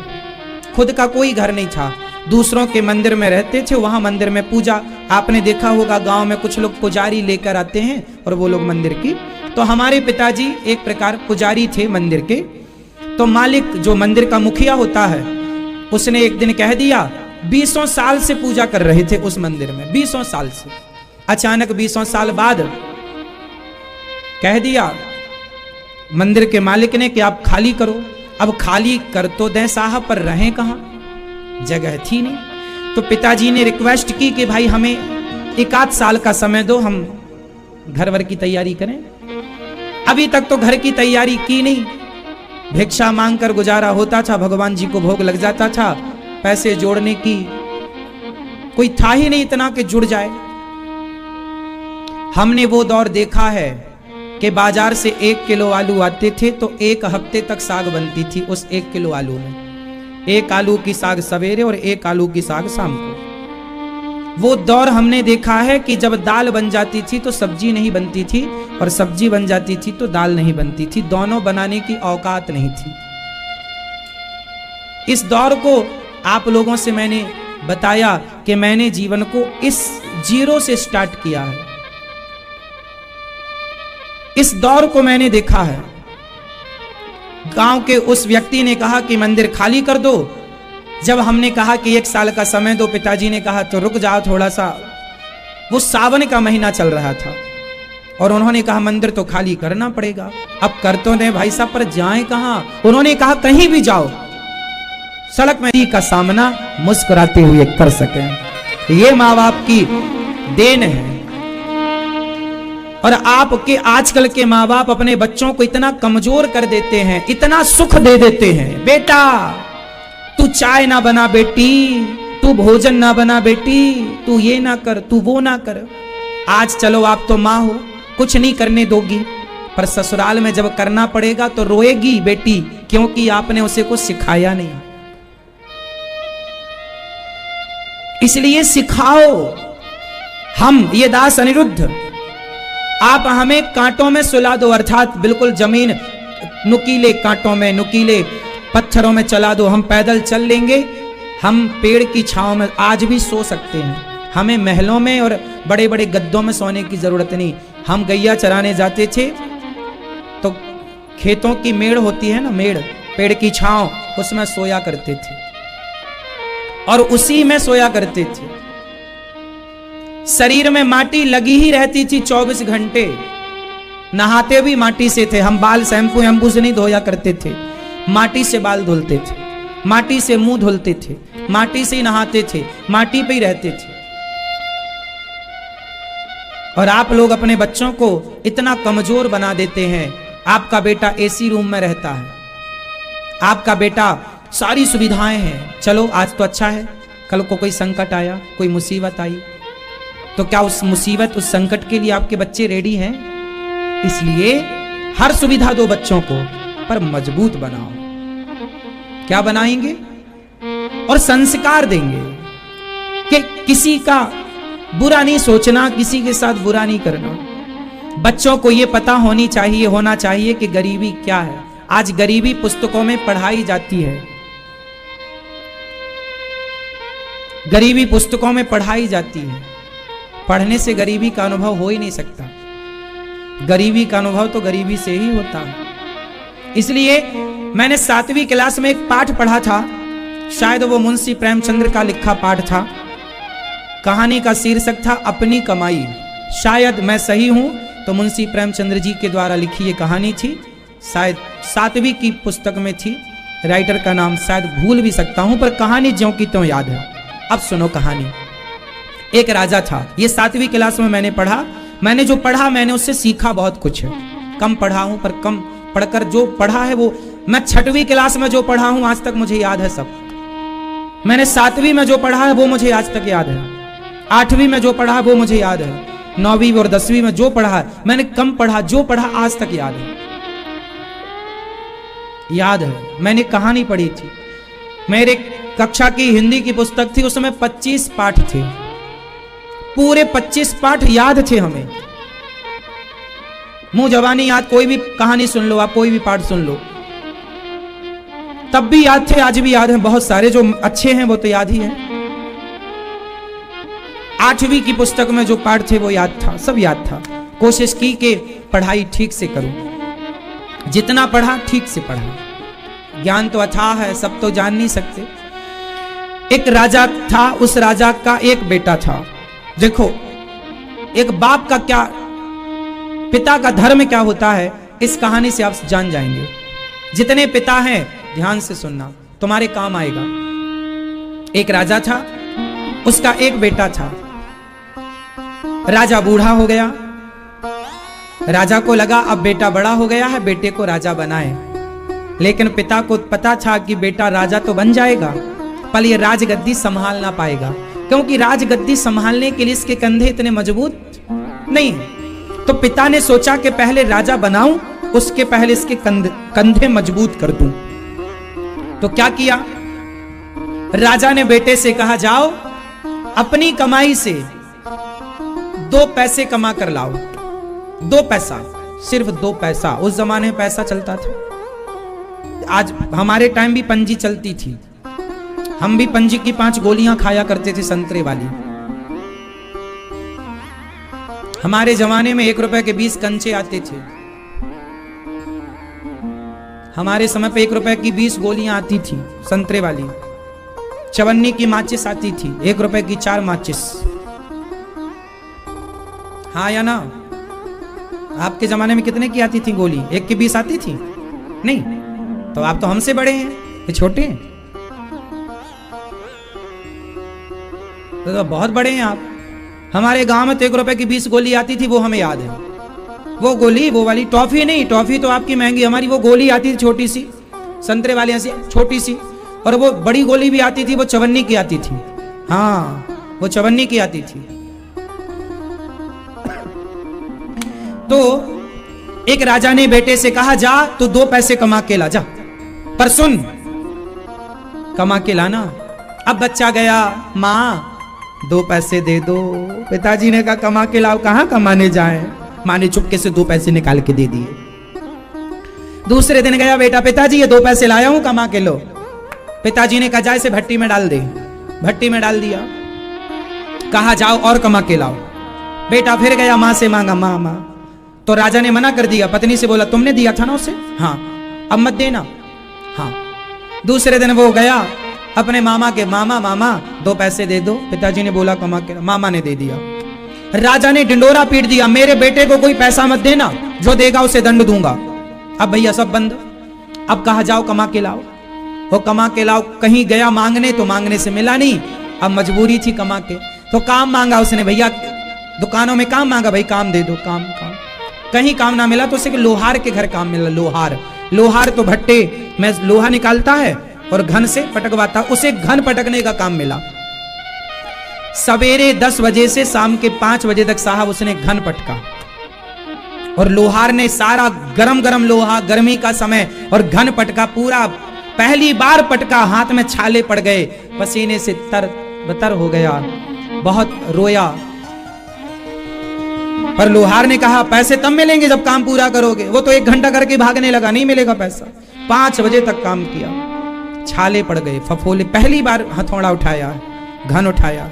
खुद का कोई घर नहीं था, दूसरों के मंदिर में रहते थे। वहां मंदिर में पूजा, आपने देखा होगा गांव में कुछ लोग पुजारी लेकर आते हैं और वो लोग मंदिर की। तो हमारे पिताजी एक प्रकार पुजारी थे मंदिर के। तो मालिक जो मंदिर का मुखिया होता है, उसने एक दिन कह दिया, 20 साल से पूजा कर रहे थे उस मंदिर में, 20 साल से। अचानक 20 साल बाद कह दिया मंदिर के मालिक ने कि आप खाली करो। अब खाली कर तो दें साहब, पर रहें कहां, जगह थी नहीं। तो पिताजी ने रिक्वेस्ट की कि भाई हमें 1 साल का समय दो, हम घर वर की तैयारी करें। अभी तक तो घर की तैयारी की नहीं, भिक्षा मांगकर गुजारा होता था, भगवान जी को भोग लग जाता था। पैसे जोड़ने की कोई था ही नहीं इतना कि जुड़ जाए। हमने वो दौर देखा है कि बाजार से 1 किलो आलू आते थे तो 1 हफ्ते तक साग बनती थी उस 1 किलो आलू में। 1 आलू की साग सवेरे और 1 आलू की साग शाम को। वो दौर हमने देखा है कि जब दाल बन जाती थी तो सब्जी नहीं बनती थी, और सब्जी बन जाती थी तो दाल नहीं बनती थी। दोनों बनाने की औकात नहीं थी। इस दौर को आप लोगों से मैंने बताया कि मैंने जीवन को इस 0 से स्टार्ट किया है। इस दौर को मैंने देखा है। गांव के उस व्यक्ति ने कहा कि मंदिर खाली कर दो। जब हमने कहा कि 1 साल का समय दो, पिताजी ने कहा तो रुक जाओ थोड़ा सा, वो सावन का महीना चल रहा था और उन्होंने कहा मंदिर तो खाली करना पड़ेगा। अब कर तो नहीं भाई साहब, पर जाएं कहां? उन्होंने कहा कहीं भी जाओ, सड़क में का सामना मुस्कुराते हुए कर सकें। ये माँ बाप की देन है। और आपके आजकल के माँ बाप अपने बच्चों को इतना कमजोर कर देते हैं, इतना सुख दे देते हैं, बेटा तू चाय ना बना बेटी, तू भोजन ना बना बेटी, तू ये ना कर, तू वो ना कर। आज चलो आप तो माँ हो, कुछ नहीं करने दोगी, पर ससुराल में जब करना पड़ेगा तो रोएगी बेटी, क्योंकि आपने उसे कुछ सिखाया नहीं। इसलिए सिखाओ। हम ये दास अनिरुद्ध, आप हमें कांटों में सुला दो, अर्थात बिल्कुल जमीन नुकीले कांटों में, नुकीले पत्थरों में चला दो, हम पैदल चल लेंगे। हम पेड़ की छांव में आज भी सो सकते हैं। हमें महलों में और बड़े बड़े गद्दों में सोने की जरूरत नहीं। हम गैया चराने जाते थे तो खेतों की मेड़ होती है ना, मेड़, पेड़ की छांव, उसमें सोया करते थे और उसी में सोया करते थे। शरीर में माटी लगी ही रहती थी 24 घंटे। नहाते भी माटी से थे हम, बाल शैम्पू से नहीं धोया करते थे, माटी से बाल धुलते थे, माटी से मुंह धुलते थे, माटी से ही नहाते थे, माटी पे ही रहते थे। और आप लोग अपने बच्चों को इतना कमजोर बना देते हैं। आपका बेटा एसी रूम में रहता है, आपका बेटा सारी सुविधाएं हैं, चलो आज तो अच्छा है, कल को कोई संकट आया, कोई मुसीबत आई, तो क्या उस मुसीबत, उस संकट के लिए आपके बच्चे रेडी हैं? इसलिए हर सुविधा दो बच्चों को, पर मजबूत बनाओ। क्या बनाएंगे? और संस्कार देंगे कि किसी का बुरा नहीं सोचना, किसी के साथ बुरा नहीं करना। बच्चों को यह पता होना चाहिए कि गरीबी क्या है। आज गरीबी पुस्तकों में पढ़ाई जाती है, गरीबी पुस्तकों में पढ़ाई जाती है। पढ़ने से गरीबी का अनुभव हो ही नहीं सकता। गरीबी का अनुभव तो गरीबी से ही होता है। इसलिए मैंने 7वीं क्लास में एक पाठ पढ़ा था, शायद वो मुंशी प्रेमचंद्र का लिखा पाठ था। कहानी का शीर्षक था अपनी कमाई। शायद मैं सही हूं तो मुंशी प्रेमचंद्र जी के द्वारा लिखी ये कहानी थी, शायद 7वीं की पुस्तक में थी। राइटर का नाम शायद भूल भी सकता हूं, पर कहानी ज्यों की त्यों याद है। अब सुनो कहानी। एक राजा था, ये 7वीं क्लास में मैंने पढ़ा। मैंने जो पढ़ा मैंने उससे सीखा बहुत कुछ है। कम पढ़ा हूं, पर कम पढ़कर जो पढ़ा है वो मैं 6वीं क्लास में जो पढ़ा हूं आज तक मुझे याद है सब। मैंने 7वीं में जो पढ़ा है वो मुझे आज तक याद है। 8वीं में जो पढ़ा है वो मुझे याद है। 9वीं और 10वीं में जो पढ़ा है, मैंने कम पढ़ा, जो पढ़ा आज तक याद है। याद है, मैंने कहानी पढ़ी थी। मेरे कक्षा की हिंदी की पुस्तक थी, उसमें 25 पाठ थे, पूरे 25 पाठ याद थे हमें। मुंह जबानी याद, कोई भी कहानी सुन लो आप, कोई भी पाठ सुन लो, तब भी याद थे, आज भी याद है। बहुत सारे जो अच्छे हैं वो तो याद ही है। 8वीं की पुस्तक में जो पाठ थे वो याद था, सब याद था। कोशिश की कि पढ़ाई ठीक से करूं, जितना पढ़ा ठीक से पढ़ा। ज्ञान तो अथाह है, सब तो जान नहीं सकते। एक राजा था, उस राजा का एक बेटा था। देखो एक बाप का क्या, पिता का धर्म क्या होता है, इस कहानी से आप जान जाएंगे। जितने पिता हैं ध्यान से सुनना, तुम्हारे काम आएगा। एक राजा था, उसका एक बेटा था। राजा बूढ़ा हो गया। राजा को लगा अब बेटा बड़ा हो गया है, बेटे को राजा बनाए। लेकिन पिता को पता था कि बेटा राजा तो बन जाएगा, पर ये राजगद्दी संभाल ना पाएगा, क्योंकि राजगद्दी संभालने के लिए इसके कंधे इतने मजबूत नहीं। तो पिता ने सोचा कि पहले राजा बनाऊं, उसके पहले इसके कंधे मजबूत कर दूं। तो क्या किया, राजा ने बेटे से कहा जाओ अपनी कमाई से 2 पैसे कमा कर लाओ। 2 पैसा, सिर्फ 2 पैसा। उस जमाने में पैसा चलता था। आज हमारे टाइम भी पंजी चलती थी, हम भी पंजी की 5 गोलियां खाया करते थे, संतरे वाली। हमारे जमाने में 1 रुपए के 20 कंचे आते थे। हमारे समय पे 1 रुपए की 20 गोलियां आती थी, संतरे वाली। चवन्नी की माचिस आती थी, 1 रुपए की 4 माचिस। हाँ या ना? आपके जमाने में कितने की आती थी गोली? 1 की 20 आती थी? नहीं। तो आप तो हमसे बड़े हैं, ये छोटे हैं। तो बहुत बड़े हैं आप। हमारे गांव में तो 1 रुपए की 20 गोली आती थी, वो हमें याद है। वो गोली, वो वाली टॉफी नहीं, टॉफी तो आपकी महंगी, हमारी वो गोली आती थी छोटी सी, संतरे वाली ऐसी छोटी सी। और वो बड़ी गोली भी आती थी, वो 54 की आती थी। हाँ, वो 54 की आती थी। तो एक राजा ने बेटे से कहा, जा तू 2 पैसे कमा के ला, जा, पर सुन, कमा के लाना। अब बच्चा गया, माँ 2 पैसे दे दो। पिताजी ने कहा, कमा के लाओ। कहां कमाने जाए? माँ ने चुपके से 2 पैसे निकाल के दे दिए। दूसरे दिन गया बेटा, पिताजी ये 2 पैसे लाया हूं, कमा के लो। पिताजी ने कहा, जा इसे भट्टी में डाल दे। भट्टी में डाल दिया। कहा, जाओ और कमा के लाओ। बेटा फिर गया, माँ से मांगा, माँ माँ। तो राजा ने मना कर दिया। पत्नी से बोला, तुमने दिया था ना उसे? हाँ, अब मत देना। हाँ। दूसरे दिन वो गया अपने मामा के, मामा मामा 2 पैसे दे दो। पिताजी ने बोला, कमा के। मामा ने दे दिया। राजा ने डिंडोरा पीट दिया, मेरे बेटे को कोई पैसा मत देना, जो देगा उसे दंड दूंगा। अब भैया सब बंद। अब कहा, जाओ कमा के लाओ। वो कमा के लाओ। कहीं गया मांगने, तो मांगने से मिला नहीं। अब मजबूरी थी कमा के, तो काम मांगा उसने। भैया दुकानों में काम मांगा, भाई काम दे दो, काम काम। कहीं काम ना मिला तो उसे लोहार के घर काम मिला। लोहार, लोहार तो भट्टे में लोहा निकालता है और घन से पटकवाता, उसे घन पटकने का काम मिला। सवेरे 10 बजे से शाम के 5 बजे तक साहब उसने घन पटका। और लोहार ने सारा गरम गरम लोहा, गर्मी का समय, और घन पटका पूरा। पहली बार पटका, हाथ में छाले पड़ गए, पसीने से तर बतर हो गया, बहुत रोया। पर लोहार ने कहा, पैसे तब मिलेंगे जब काम पूरा करोगे। वो तो 1 घंटा करके भागने लगा, नहीं मिलेगा पैसा। 5 बजे तक काम किया, छाले पड़ गए, फफोले। पहली बार हथौड़ा उठाया, घन उठाया।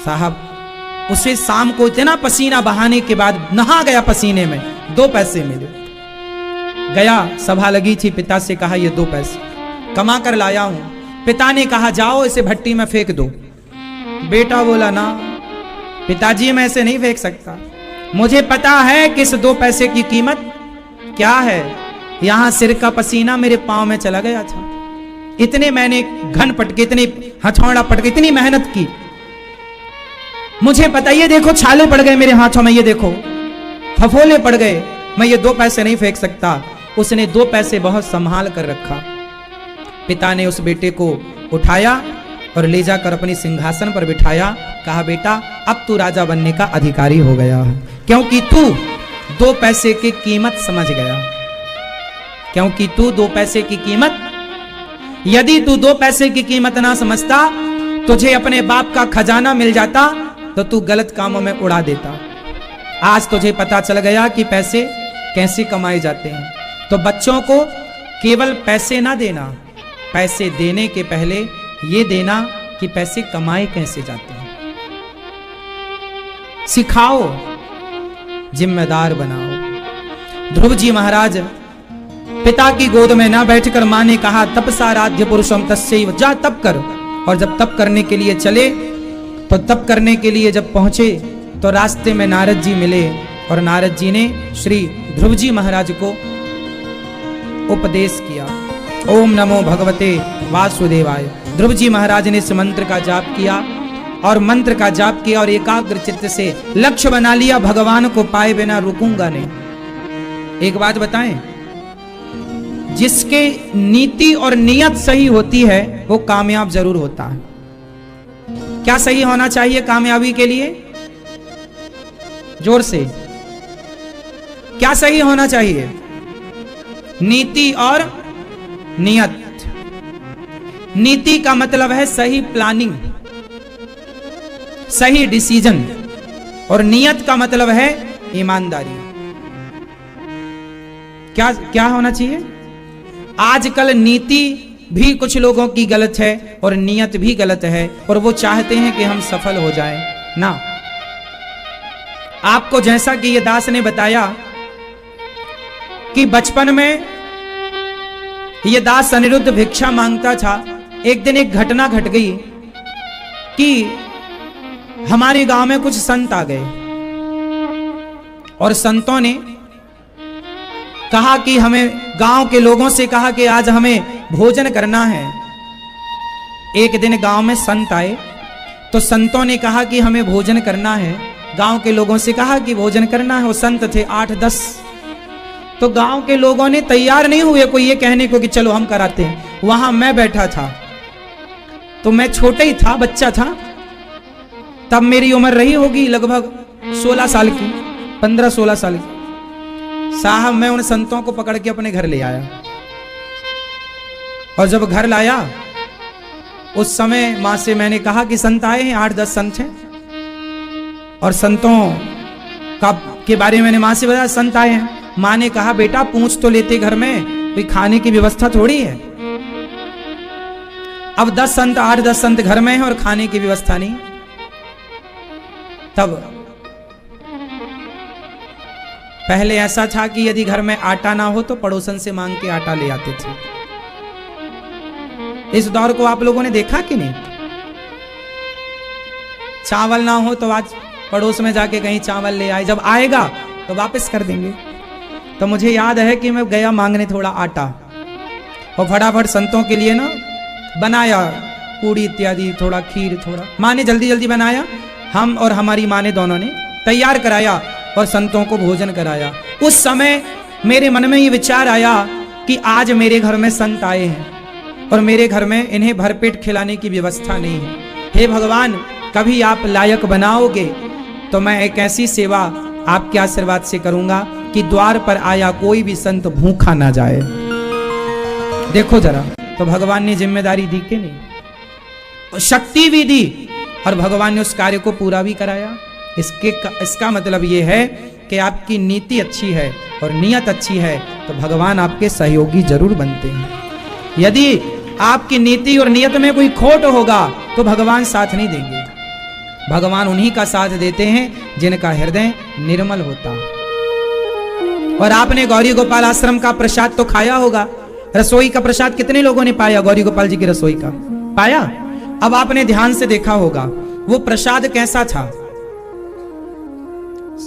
साहब उसे शाम को इतना पसीना बहाने के बाद नहा गया पसीने में, 2 पैसे मिले। गया, सभा लगी थी, पिता से कहा, ये 2 पैसे कमा कर लाया हूं। पिता ने कहा, जाओ इसे भट्टी में फेंक दो। बेटा बोला, ना पिताजी, मैं इसे नहीं फेंक सकता। मुझे पता है कि इस 2 पैसे की कीमत क्या है। यहां सिर का पसीना मेरे पांव में चला गया था, इतने मैंने घन पटके, इतने हथौड़ा पटके, इतनी मेहनत की। मुझे पता, ये देखो छाले पड़ गए मेरे हाथों में, ये देखो फफोले पड़ गए, मैं ये 2 पैसे नहीं फेंक सकता। उसने 2 पैसे बहुत संभाल कर रखा। पिता ने उस बेटे को उठाया और ले जाकर अपनी सिंहासन पर बिठाया। कहा, बेटा अब तू राजा बनने का अधिकारी हो गया है, क्योंकि तू 2 पैसे की कीमत समझ गया। क्योंकि तू 2 पैसे की कीमत, यदि तू 2 पैसे की कीमत ना समझता, तुझे अपने बाप का खजाना मिल जाता तो तू गलत कामों में उड़ा देता। आज तुझे पता चल गया कि पैसे कैसे कमाए जाते हैं। तो बच्चों को केवल पैसे ना देना, पैसे देने के पहले ये देना कि पैसे कमाए कैसे जाते हैं। सिखाओ, जिम्मेदार बनाओ। ध्रुव जी महाराज पिता की गोद में ना बैठकर मां ने कहा, तपसाराध्य पुरुषम तस्यैव, जा तप कर। और जब तप करने के लिए चले, तो तप करने के लिए जब पहुंचे तो रास्ते में नारद जी मिले। और नारद जी ने श्री ध्रुव जी महाराज को उपदेश किया, ओम नमो भगवते वासुदेवाय। ध्रुव जी महाराज ने इस मंत्र का जाप किया, और मंत्र का जाप किया और एकाग्र चित्त से लक्ष्य बना लिया, भगवान को पाए बिना रुकूंगा नहीं। एक बात बताएं, जिसके नीति और नियत सही होती है वो कामयाब जरूर होता है। क्या सही होना चाहिए कामयाबी के लिए? जोर से, क्या सही होना चाहिए? नीति और नियत। नीति का मतलब है सही प्लानिंग, सही डिसीजन, और नियत का मतलब है ईमानदारी। क्या क्या होना चाहिए? आजकल नीति भी कुछ लोगों की गलत है और नियत भी गलत है, और वो चाहते हैं कि हम सफल हो जाएं ना। आपको जैसा कि ये दास ने बताया कि बचपन में ये दास अनिरुद्ध भिक्षा मांगता था। एक दिन एक घटना घट गई कि हमारे गांव में कुछ संत आ गए, और संतों ने कहा कि हमें, गांव के लोगों से कहा कि आज हमें भोजन करना है। एक दिन गांव में संत आए, तो संतों ने कहा कि हमें भोजन करना है। गांव के लोगों से कहा कि भोजन करना है। वो संत थे 8-10। तो गांव के लोगों ने तैयार नहीं हुए कोई ये कहने को कि चलो हम कराते हैं। वहां मैं बैठा था, तो मैं छोटा ही था, बच्चा था। तब मेरी उम्र रही होगी लगभग 16 साल की, 15-16 साल की। साहब मैं उन संतों को पकड़ के अपने घर ले आया, और जब घर लाया उस समय मां से मैंने कहा कि संत आए हैं, 8-10 संत हैं, और संतों के बारे में मैंने मां से बताया संत आए हैं। मां ने कहा बेटा पूछ तो लेते, घर में कोई खाने की व्यवस्था थोड़ी है। अब 10 संत, 8-10 संत घर में हैं और खाने की व्यवस्था नहीं। तब पहले ऐसा था कि यदि घर में आटा ना हो तो पड़ोसन से मांग के आटा ले आते थे। इस दौर को आप लोगों ने देखा कि नहीं? चावल ना हो तो आज पड़ोस में जाके कहीं चावल ले आए, जब आएगा तो वापस कर देंगे। तो मुझे याद है कि मैं गया मांगने थोड़ा आटा, और फटाफट संतों के लिए ना बनाया पूड़ी इत्यादि, थोड़ा खीर, थोड़ा माँ ने जल्दी जल्दी बनाया। हम और हमारी माँ ने दोनों ने तैयार कराया और संतों को भोजन कराया। उस समय मेरे मन में ये विचार आया कि आज मेरे घर में संत आए हैं और मेरे घर में इन्हें भरपेट खिलाने की व्यवस्था नहीं है। हे भगवान, कभी आप लायक बनाओगे तो मैं एक ऐसी सेवा आपके आशीर्वाद से करूंगा कि द्वार पर आया कोई भी संत भूखा ना जाए। देखो जरा, तो भगवान ने जिम्मेदारी दी कि नहीं? शक्ति भी दी और भगवान ने उस कार्य को पूरा भी कराया। इसका मतलब यह है कि आपकी नीति अच्छी है और नियत अच्छी है तो भगवान आपके सहयोगी जरूर बनते हैं। यदि आपकी नीति और नियत में कोई खोट होगा तो भगवान साथ नहीं देंगे। भगवान उन्हीं का साथ देते हैं जिनका हृदय निर्मल होता। और आपने गौरी गोपाल आश्रम का प्रसाद तो खाया होगा। रसोई का प्रसाद कितने लोगों ने पाया? गौरी गोपाल जी की रसोई का पाया? अब आपने ध्यान से देखा होगा वो प्रसाद कैसा था?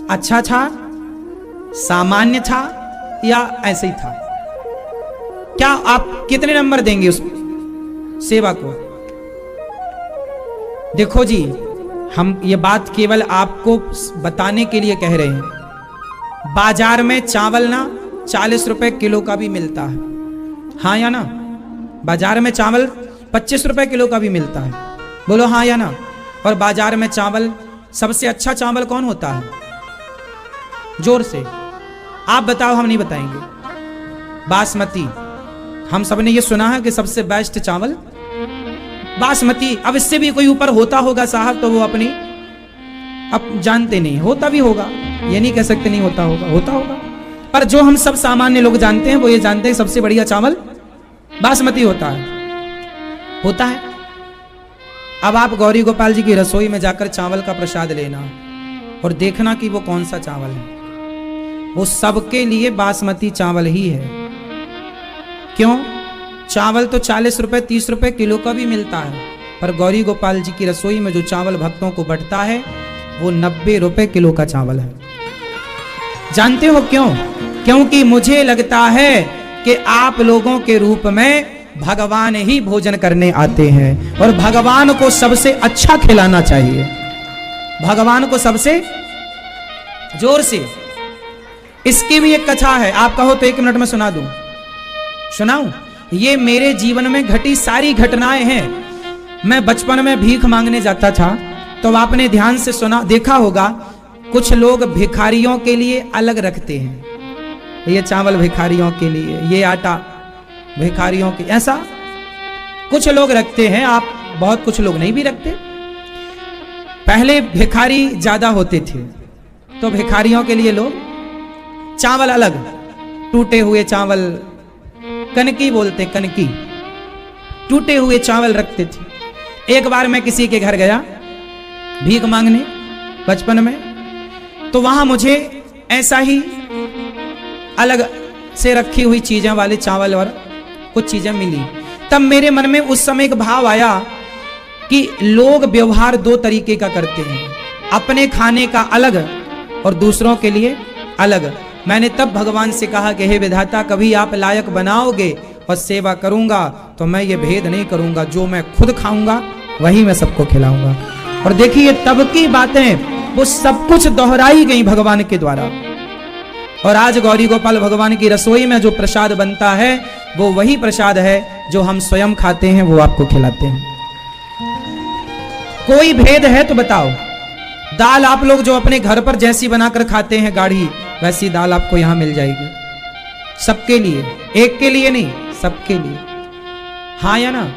अच्छा था, सामान्य था, या ऐसे ही था? क्या आप कितने नंबर देंगे उस सेवा को? देखो जी, हम ये बात केवल आपको बताने के लिए कह रहे हैं। बाजार में चावल ना 40 रुपए किलो का भी मिलता है, हाँ या ना? बाजार में चावल 25 रुपए किलो का भी मिलता है, बोलो हाँ या ना? और बाजार में चावल, सबसे अच्छा चावल कौन होता है? जोर से आप बताओ, हम नहीं बताएंगे। बासमती, हम सबने ये सुना है कि सबसे बेस्ट चावल बासमती। अब इससे भी कोई ऊपर होता होगा साहब तो वो अपनी अब जानते नहीं, होता भी होगा, ये नहीं कह सकते नहीं होता होगा, होता होगा। पर जो हम सब सामान्य लोग जानते हैं वो ये जानते हैं सबसे बढ़िया चावल बासमती होता है। अब आप गौरी गोपाल जी की रसोई में जाकर चावल का प्रसाद लेना और देखना कि वो कौन सा चावल है। वो सबके लिए बासमती चावल ही है। क्यों? चावल तो 40 रुपए 30 रुपए किलो का भी मिलता है, पर गौरी गोपाल जी की रसोई में जो चावल भक्तों को बंटता है वो 90 रुपए किलो का चावल है। जानते हो क्यों? क्योंकि मुझे लगता है कि आप लोगों के रूप में भगवान ही भोजन करने आते हैं और भगवान को सबसे अच्छा खिलाना चाहिए। भगवान को सबसे जोर से। इसकी भी एक कथा है, आप कहो तो 1 मिनट में सुना दूं। सुनाऊं? ये मेरे जीवन में घटी सारी घटनाएं हैं। मैं बचपन में भीख मांगने जाता था तो आपने ध्यान से सुना देखा होगा, कुछ लोग भिखारियों के लिए अलग रखते हैं। ये चावल भिखारियों के लिए, ये आटा भिखारियों के, ऐसा कुछ लोग रखते हैं। आप बहुत कुछ लोग नहीं भी रखते। पहले भिखारी ज्यादा होते थे तो भिखारियों के लिए लोग चावल अलग, टूटे हुए चावल, कनकी बोलते, कनकी, टूटे हुए चावल रखते थे। एक बार मैं किसी के घर गया भीख मांगने बचपन में, तो वहां मुझे ऐसा ही अलग से रखी हुई चीजें वाले चावल और कुछ चीजें मिली। तब मेरे मन में उस समय एक भाव आया कि लोग व्यवहार 2 तरीके का करते हैं, अपने खाने का अलग और दूसरों के लिए अलग। मैंने तब भगवान से कहा कि हे विधाता, कभी आप लायक बनाओगे और सेवा करूंगा तो मैं ये भेद नहीं करूंगा, जो मैं खुद खाऊंगा वही मैं सबको खिलाऊंगा। और देखिए तब की बातें वो सब कुछ दोहराई गई भगवान के द्वारा। और आज गौरी गोपाल भगवान की रसोई में जो प्रसाद बनता है वो वही प्रसाद है जो हम स्वयं खाते हैं, वो आपको खिलाते हैं। कोई भेद है तो बताओ। दाल आप लोग जो अपने घर पर जैसी बनाकर खाते हैं गाढ़ी, वैसी दाल आपको यहां मिल जाएगी सबके लिए, एक के लिए नहीं, सबके लिए। हाँ या ना?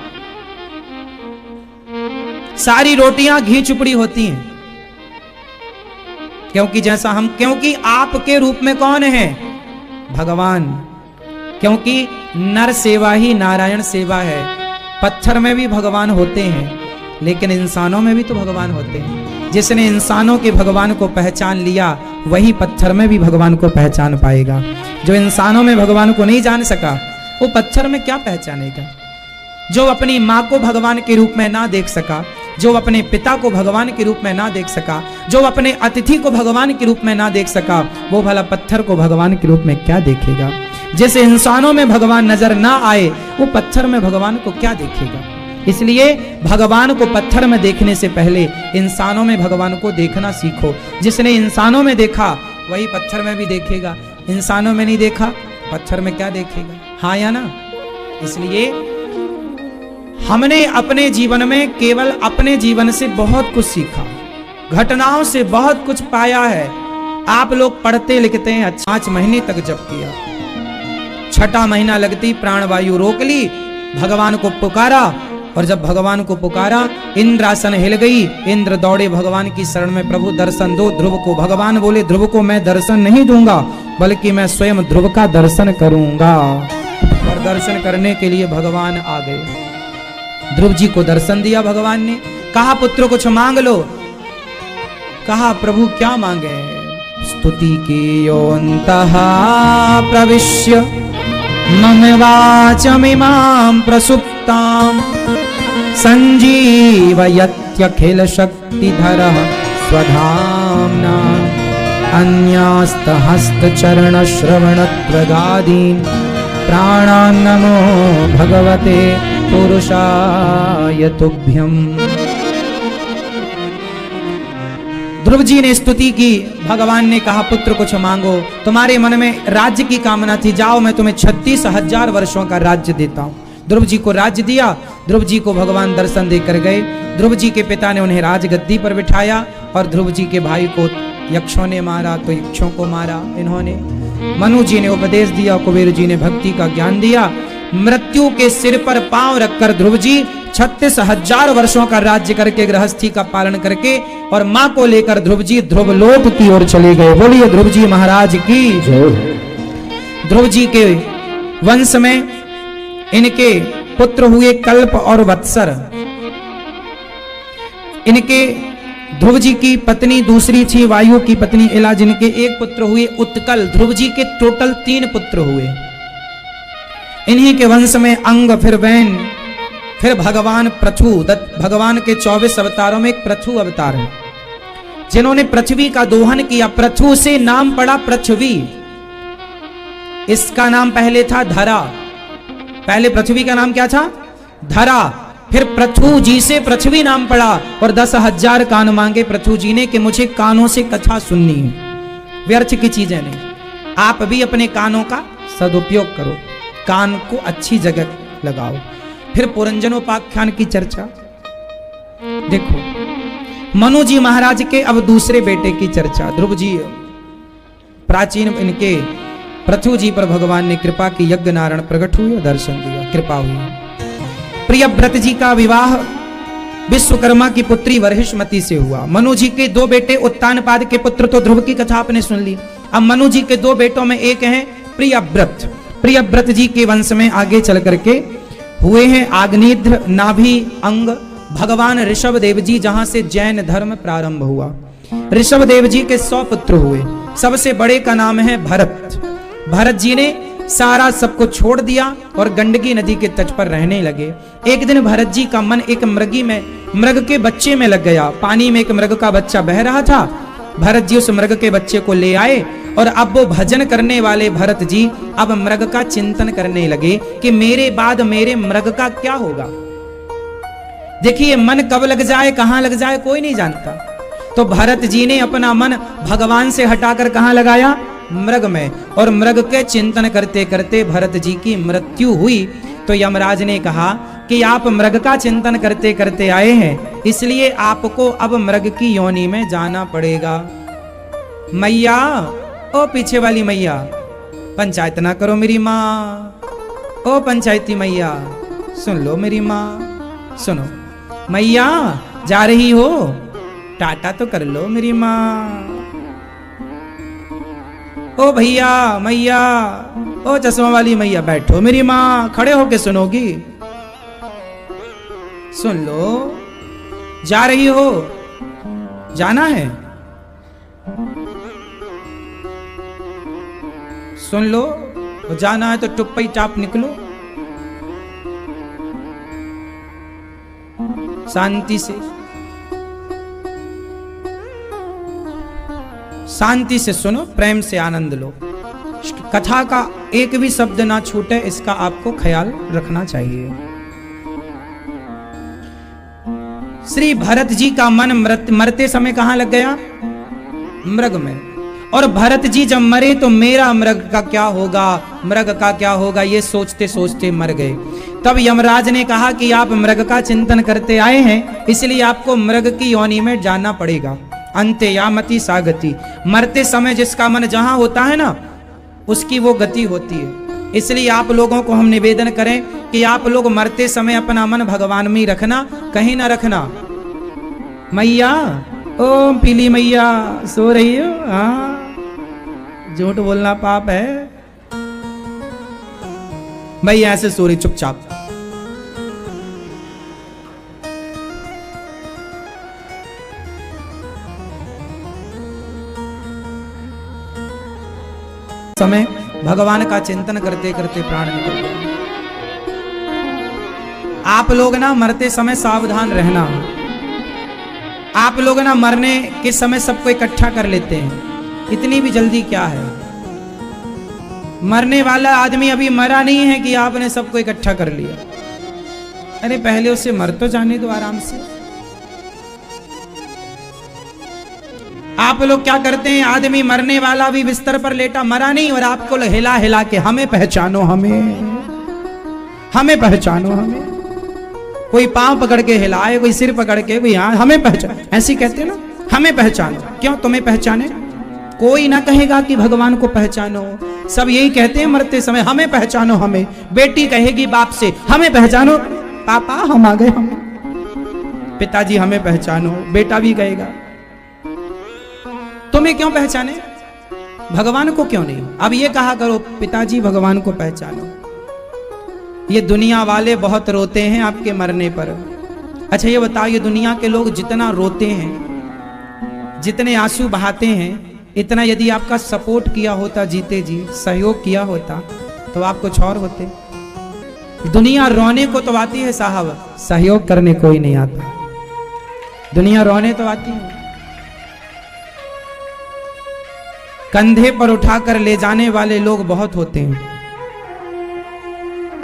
सारी रोटियां घी चुपड़ी होती हैं, क्योंकि जैसा हम, क्योंकि आपके रूप में कौन है? भगवान। क्योंकि नर सेवा ही नारायण सेवा है। पत्थर में भी भगवान होते हैं, लेकिन इंसानों में भी तो भगवान होते हैं। जिसने इंसानों के भगवान को पहचान लिया वही पत्थर में भी भगवान को पहचान पाएगा। जो इंसानों में भगवान को नहीं जान सका वो पत्थर में क्या पहचानेगा? जो अपनी माँ को भगवान के रूप में ना देख सका, जो अपने पिता को भगवान के रूप में ना देख सका, जो अपने अतिथि को भगवान के रूप में ना देख सका, वो भला पत्थर को भगवान के रूप में क्या देखेगा? जैसे इंसानों में भगवान नजर ना आए वो पत्थर में भगवान को क्या देखेगा? इसलिए भगवान को पत्थर में देखने से पहले इंसानों में भगवान को देखना सीखो। जिसने इंसानों में देखा वही पत्थर में भी देखेगा, इंसानों में नहीं देखा पत्थर में क्या देखेगा? हाँ या ना? इसलिए हमने अपने जीवन में केवल अपने जीवन से बहुत कुछ सीखा, घटनाओं से बहुत कुछ पाया है। आप लोग पढ़ते लिखते हैं, 5 महीने तक जप किया, 6ठा महीना लगती प्राणवायु रोक ली, भगवान को पुकारा, और जब भगवान को पुकारा इंद्रासन हिल गई, इंद्र दौड़े भगवान की शरण में, प्रभु दर्शन दो ध्रुव को। भगवान बोले ध्रुव को मैं दर्शन नहीं दूंगा, बल्कि मैं स्वयं ध्रुव का दर्शन करूंगा। और दर्शन करने के लिए भगवान आ गए। ध्रुव जी को दर्शन दिया भगवान ने, कहा पुत्र कुछ मांग लो। कहा प्रभु क्या मांगे? स्तुति की योऽन्तः प्रविश्य मम वाचमिमां प्रसुप्तां संजीवयत्यखिल शक्तिधरः स्वधाम्ना अन्यास्तहस्तचरणश्रवणत्वगादीन् प्राणान्नमो भगवते पुरुषाय तुभ्यम्। ध्रुव जी ने स्तुति की। भगवान ने कहा पुत्र कुछ मांगो। तुम्हारे मन में राज्य की कामना थी, जाओ मैं तुम्हें 36,000 वर्षों का राज्य देता हूं। ध्रुव जी को राज्य दिया। ध्रुव जी को भगवान दर्शन देकर गए। ध्रुव जी के पिता ने उन्हें राजगद्दी पर बिठाया और ध्रुव जी के भाई को यक्षों ने मारा तो यक्षों को मारा इन्होंने। मनु जी ने उपदेश दिया, कुबेर जी ने भक्ति का ज्ञान दिया। मृत्यु के सिर पर पांव रखकर ध्रुव जी 36,000 वर्षों का राज्य करके, गृहस्थी का पालन करके, और मां को लेकर ध्रुव जी ध्रुवलोक की ओर चले गए। बोलिए ध्रुव जी महाराज की जय। ध्रुव जी के वंश में इनके पुत्र हुए कल्प और वत्सर। इनके ध्रुव जी की पत्नी दूसरी थी वायु की पत्नी इला, जिनके एक पुत्र हुए उत्कल। ध्रुव जी के टोटल 3 पुत्र हुए। इन्हीं के वंश में अंग, फिर वैन, फिर भगवान पृथु। भगवान के 24 अवतारों में एक पृथु अवतार है, जिन्होंने पृथ्वी का दोहन किया। पृथु से नाम पड़ा पृथ्वी। इसका नाम पहले था धरा। पहले पृथ्वी का नाम क्या था? धरा। फिर पृथु जी से पृथ्वी नाम पड़ा और 10,000 कान मांगे पृथु जी ने कि मुझे कानों से कथा सुननी है, व्यर्थ की चीजें नहीं। आप भी अपने कानों का सदुपयोग करो, कान को अच्छी जगह लगाओ। फिर पुरंजनोपाख्यान की चर्चा देखो। मनु जी महाराज के अब दूसरे बेटे की चर्चा। ध्रुव जी प्राचीन इनके पृथु जी पर भगवान ने कृपा की, यज्ञ नारायण प्रकट हुए, दर्शन दिया, कृपा हुई। प्रियव्रत जी का विवाह विश्वकर्मा की पुत्री वरहिष्मति से हुआ। मनु जी के 2 बेटे उत्तानपाद के पुत्र, तो ध्रुव की कथा आपने सुन ली। अब मनु जी के 2 बेटों में एक है प्रियव्रत। प्रियव्रत जी के वंश में आगे चल करके हुए हैं आग्नेध्र, नाभि, अंग, भगवान ऋषभ देव जी, जहां से जैन धर्म प्रारंभ हुआ। ऋषभ देव जी के 100 पुत्र हुए। सबसे बड़े का नाम है भरत। भरत जी ने सारा सबको छोड़ दिया और गंडकी नदी के तट पर रहने लगे। एक दिन भरत जी का मन एक मृग के बच्चे में लग गया। पानी में एक मृग का बच्चा बह रहा था। भरत जी उस मृग के बच्चे को ले आए और अब वो भजन करने वाले भरत जी अब मृग का चिंतन करने लगे कि मेरे बाद मेरे मृग का क्या होगा। देखिए मन कब लग जाए कहां लग जाए कोई नहीं जानता। तो भरत जी ने अपना मन भगवान से हटाकर कहां लगाया, मृग में, और मृग के चिंतन करते करते भरत जी की मृत्यु हुई। तो यमराज ने कहा कि आप मृग का चिंतन करते करते आए हैं, इसलिए आपको अब मृग की योनि में जाना पड़ेगा। मैया, ओ पीछे वाली मैया, पंचायत ना करो मेरी माँ। ओ पंचायती मैया सुन लो मेरी माँ, सुनो मैया जा रही हो, टाटा तो कर लो मेरी माँ। ओ भैया मैया, ओ चश्मा वाली मैया बैठो मेरी माँ, खड़े होके सुनोगी, सुन लो। जा रही हो, जाना है, सुन लो, जाना है तो टुप्पी टाप निकलो, शांति से, शांति से सुनो, प्रेम से आनंद लो। कथा का एक भी शब्द ना छूटे, इसका आपको ख्याल रखना चाहिए। श्री भरत जी का मन मरते समय कहां लग गया, मृग में। और भरत जी जब मरे तो मेरा मृग का क्या होगा, मृग का क्या होगा, ये सोचते सोचते मर गए। तब यमराज ने कहा कि आप मृग का चिंतन करते आए हैं, इसलिए आपको मृग की योनि में जाना पड़ेगा। अंते यामति सा गति, मरते समय जिसका मन जहां होता है ना, उसकी वो गति होती है। इसलिए आप लोगों को हम निवेदन करें कि आप लोग मरते समय अपना मन भगवान में ही रखना, कहीं ना रखना। मैया, ओ पीली मैया सो रही हो, हाँ झूठ बोलना पाप है। मैया ऐसे सो रही चुपचाप, समय भगवान का चिंतन करते करते प्राण निकल गए। आप लोग ना मरते समय सावधान रहना। आप लोग ना मरने के समय सबको इकट्ठा कर लेते हैं, इतनी भी जल्दी क्या है। मरने वाला आदमी अभी मरा नहीं है कि आपने सबको इकट्ठा कर लिया। अरे पहले उसे मर तो जाने दो आराम से। आप लोग क्या करते हैं, आदमी मरने वाला भी बिस्तर पर लेटा, मरा नहीं, और आपको हिला हिला के हमें पहचानो, हमें पहचानो, हमें कोई पांव पकड़ के हिलाए, कोई सिर पकड़ के, कोई हाँ हमें पहचान, ऐसे कहते हैं ना, हमें पहचानो। क्यों तुम्हें पहचाने? कोई ना कहेगा कि भगवान को पहचानो, सब यही कहते हैं मरते समय, हमें पहचानो। हमें बेटी कहेगी बाप से, हमें पहचानो, पापा हम आ गए, हम पिताजी हमें पहचानो। बेटा भी कहेगा, तुम्हें क्यों पहचाने, भगवान को क्यों नहीं? अब ये कहा करो, पिताजी भगवान को पहचानो। ये दुनिया वाले बहुत रोते हैं आपके मरने पर। अच्छा ये बताओ, ये दुनिया के लोग जितना रोते हैं, जितने आंसू बहाते हैं, इतना यदि आपका सपोर्ट किया होता, जीते जी सहयोग किया होता, तो आप कुछ और होते। दुनिया रोने को तो आती है साहब, सहयोग करने कोई नहीं आता। दुनिया रोने तो आती है, कंधे पर उठाकर ले जाने वाले लोग बहुत होते हैं।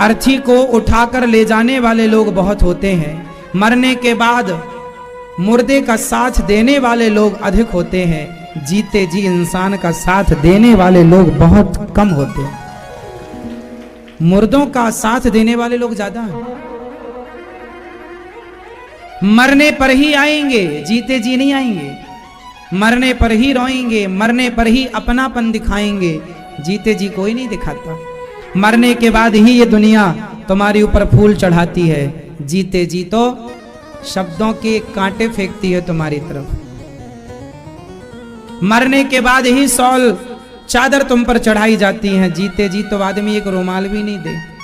अर्थी को उठाकर ले जाने वाले लोग बहुत होते हैं। मरने के बाद मुर्दे का साथ देने वाले लोग अधिक होते हैं। जीते जी इंसान का साथ देने वाले लोग बहुत कम होते हैं। मुर्दों का साथ देने वाले लोग ज्यादा हैं। मरने पर ही आएंगे, जीते जी नहीं आएंगे। मरने पर ही रोएंगे, मरने पर ही अपनापन दिखाएंगे, जीते जी कोई नहीं दिखाता। मरने के बाद ही ये दुनिया तुम्हारे ऊपर फूल चढ़ाती है, जीते जी तो शब्दों के कांटे फेंकती है तुम्हारी तरफ। मरने के बाद ही सौल चादर तुम पर चढ़ाई जाती है, जीते जी तो आदमी एक रुमाल भी नहीं दे।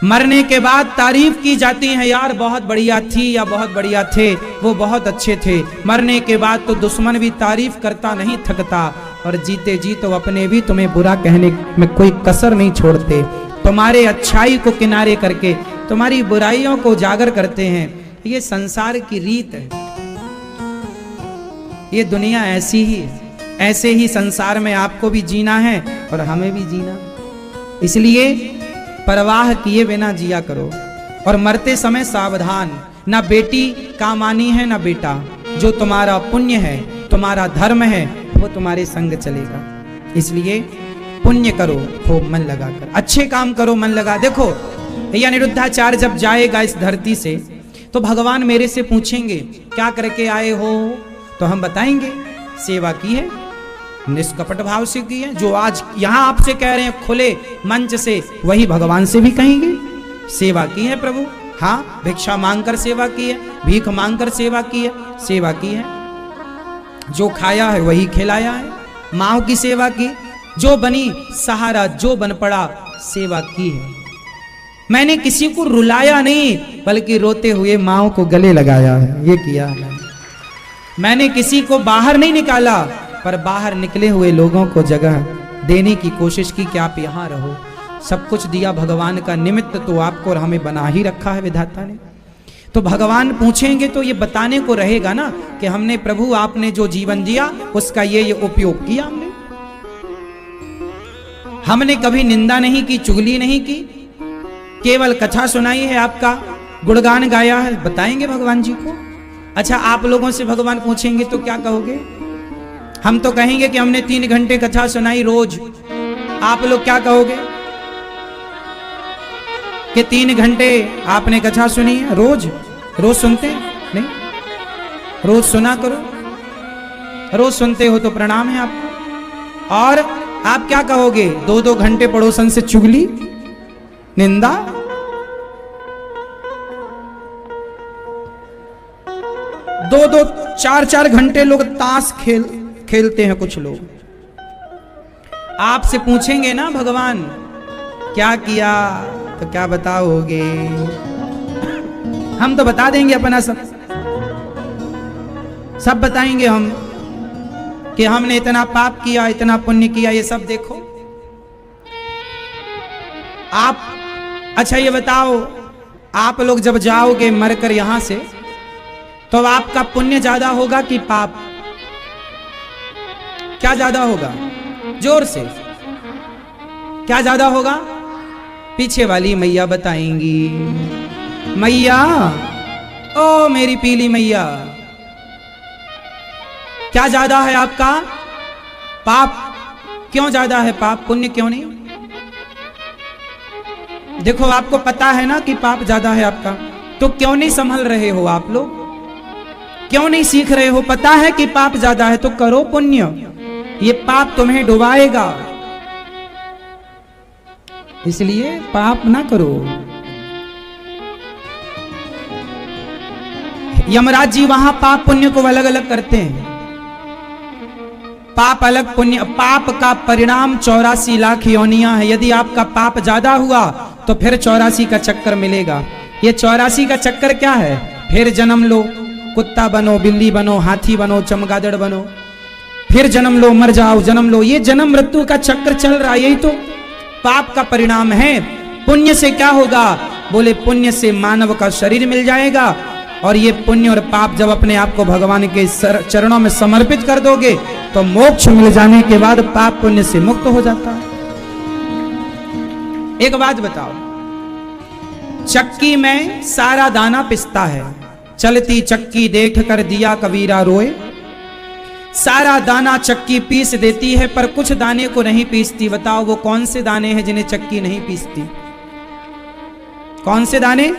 मरने के बाद तारीफ की जाती है, यार बहुत बढ़िया थी या बहुत बढ़िया थे, वो बहुत अच्छे थे। मरने के बाद तो दुश्मन भी तारीफ करता नहीं थकता, और जीते जी तो अपने भी तुम्हें बुरा कहने में कोई कसर नहीं छोड़ते। तुम्हारे अच्छाई को किनारे करके तुम्हारी बुराइयों को उजागर करते हैं। ये संसार की रीत है, ये दुनिया ऐसी ही है। ऐसे ही संसार में आपको भी जीना है और हमें भी जीना, इसलिए परवाह किए बिना जिया करो। और मरते समय सावधान, ना बेटी काम आनी है ना बेटा, जो तुम्हारा पुण्य है, तुम्हारा धर्म है, वो तुम्हारे संग चलेगा। इसलिए पुण्य करो खूब मन लगाकर, अच्छे काम करो मन लगा। देखो भैया अनिरुद्धाचार्य जब जाएगा इस धरती से तो भगवान मेरे से पूछेंगे क्या करके आए हो, तो हम बताएंगे सेवा की है, निष्कपट भाव से की है। जो आज यहां आपसे कह रहे हैं खुले मंच से, वही भगवान से भी कहेंगे सेवा की है प्रभु। हाँ, भिक्षा मांगकर सेवा की है, भीख मांगकर सेवा की है, सेवा की है। जो खाया है वही खिलाया है, माँ की सेवा की, जो बनी सहारा, जो बन पड़ा सेवा की है। मैंने किसी को रुलाया नहीं, बल्कि रोते हुए माँ को गले लगाया है, ये किया है। मैंने किसी को बाहर नहीं निकाला, पर बाहर निकले हुए लोगों को जगह देने की कोशिश की कि आप यहाँ रहो। सब कुछ दिया भगवान का, निमित्त तो आपको और हमें बना ही रखा है विधाता ने। तो भगवान पूछेंगे तो ये बताने को रहेगा ना कि हमने प्रभु आपने जो जीवन जिया उसका ये उपयोग किया। हमने कभी निंदा नहीं की, चुगली नहीं की, केवल कथा सुनाई है, आपका गुणगान गाया है, बताएंगे भगवान जी को। अच्छा, आप लोगों से भगवान पूछेंगे तो क्या कहोगे? हम तो कहेंगे कि हमने 3 घंटे कथा सुनाई रोज। आप लोग क्या कहोगे कि 3 घंटे आपने कथा सुनी है रोज? रोज सुनते नहीं? रोज सुना करो, रोज सुनते हो तो प्रणाम है आपको। और आप क्या कहोगे? 2-2 घंटे पड़ोसन से चुगली, निंदा। दो 4-4 घंटे लोग ताश खेलते हैं कुछ लोग। आपसे पूछेंगे ना भगवान क्या किया, तो क्या बताओगे? हम तो बता देंगे अपना सब बताएंगे हम कि हमने इतना पाप किया, इतना पुण्य किया, ये सब देखो आप। अच्छा ये बताओ, आप लोग जब जाओगे मरकर यहां से, तो आपका पुण्य ज्यादा होगा कि पाप? क्या ज्यादा होगा? जोर से क्या ज्यादा होगा? पीछे वाली मैया बताएंगी। मैया, ओ मेरी पीली मैया, क्या ज्यादा है आपका? पाप। क्यों ज्यादा है पाप, पुण्य क्यों नहीं? देखो आपको पता है ना कि पाप ज्यादा है आपका, तो क्यों नहीं संभल रहे हो आप लोग? क्यों नहीं सीख रहे हो? पता है कि पाप ज्यादा है तो करो पुण्य, ये पाप तुम्हें डुबाएगा, इसलिए पाप ना करो। यमराज जी वहां पाप पुण्य को अलग अलग करते हैं। पाप अलग, पुण्य। पाप का परिणाम 84 लाख योनियां है। यदि आपका पाप ज्यादा हुआ तो फिर 84 का चक्कर मिलेगा। ये 84 का चक्कर क्या है? फिर जन्म लो, कुत्ता बनो, बिल्ली बनो, हाथी बनो, चमगादड़ बनो, फिर जन्म लो, मर जाओ, जन्म लो। ये जन्म मृत्यु का चक्कर चल रहा है, यही तो पाप का परिणाम है। पुण्य से क्या होगा? बोले पुण्य से मानव का शरीर मिल जाएगा, और ये पुण्य और पाप जब अपने आप को भगवान के चरणों में समर्पित कर दोगे तो मोक्ष मिल जाने के बाद पाप पुण्य से मुक्त हो जाता है। एक बात बताओ, चक्की में सारा दाना पिसता है, चलती चक्की देख कर दिया कबीरा रोए। सारा दाना चक्की पीस देती है, पर कुछ दाने को नहीं पीसती। बताओ वो कौन से दाने हैं जिन्हें चक्की नहीं पीसती? कौन से दाने?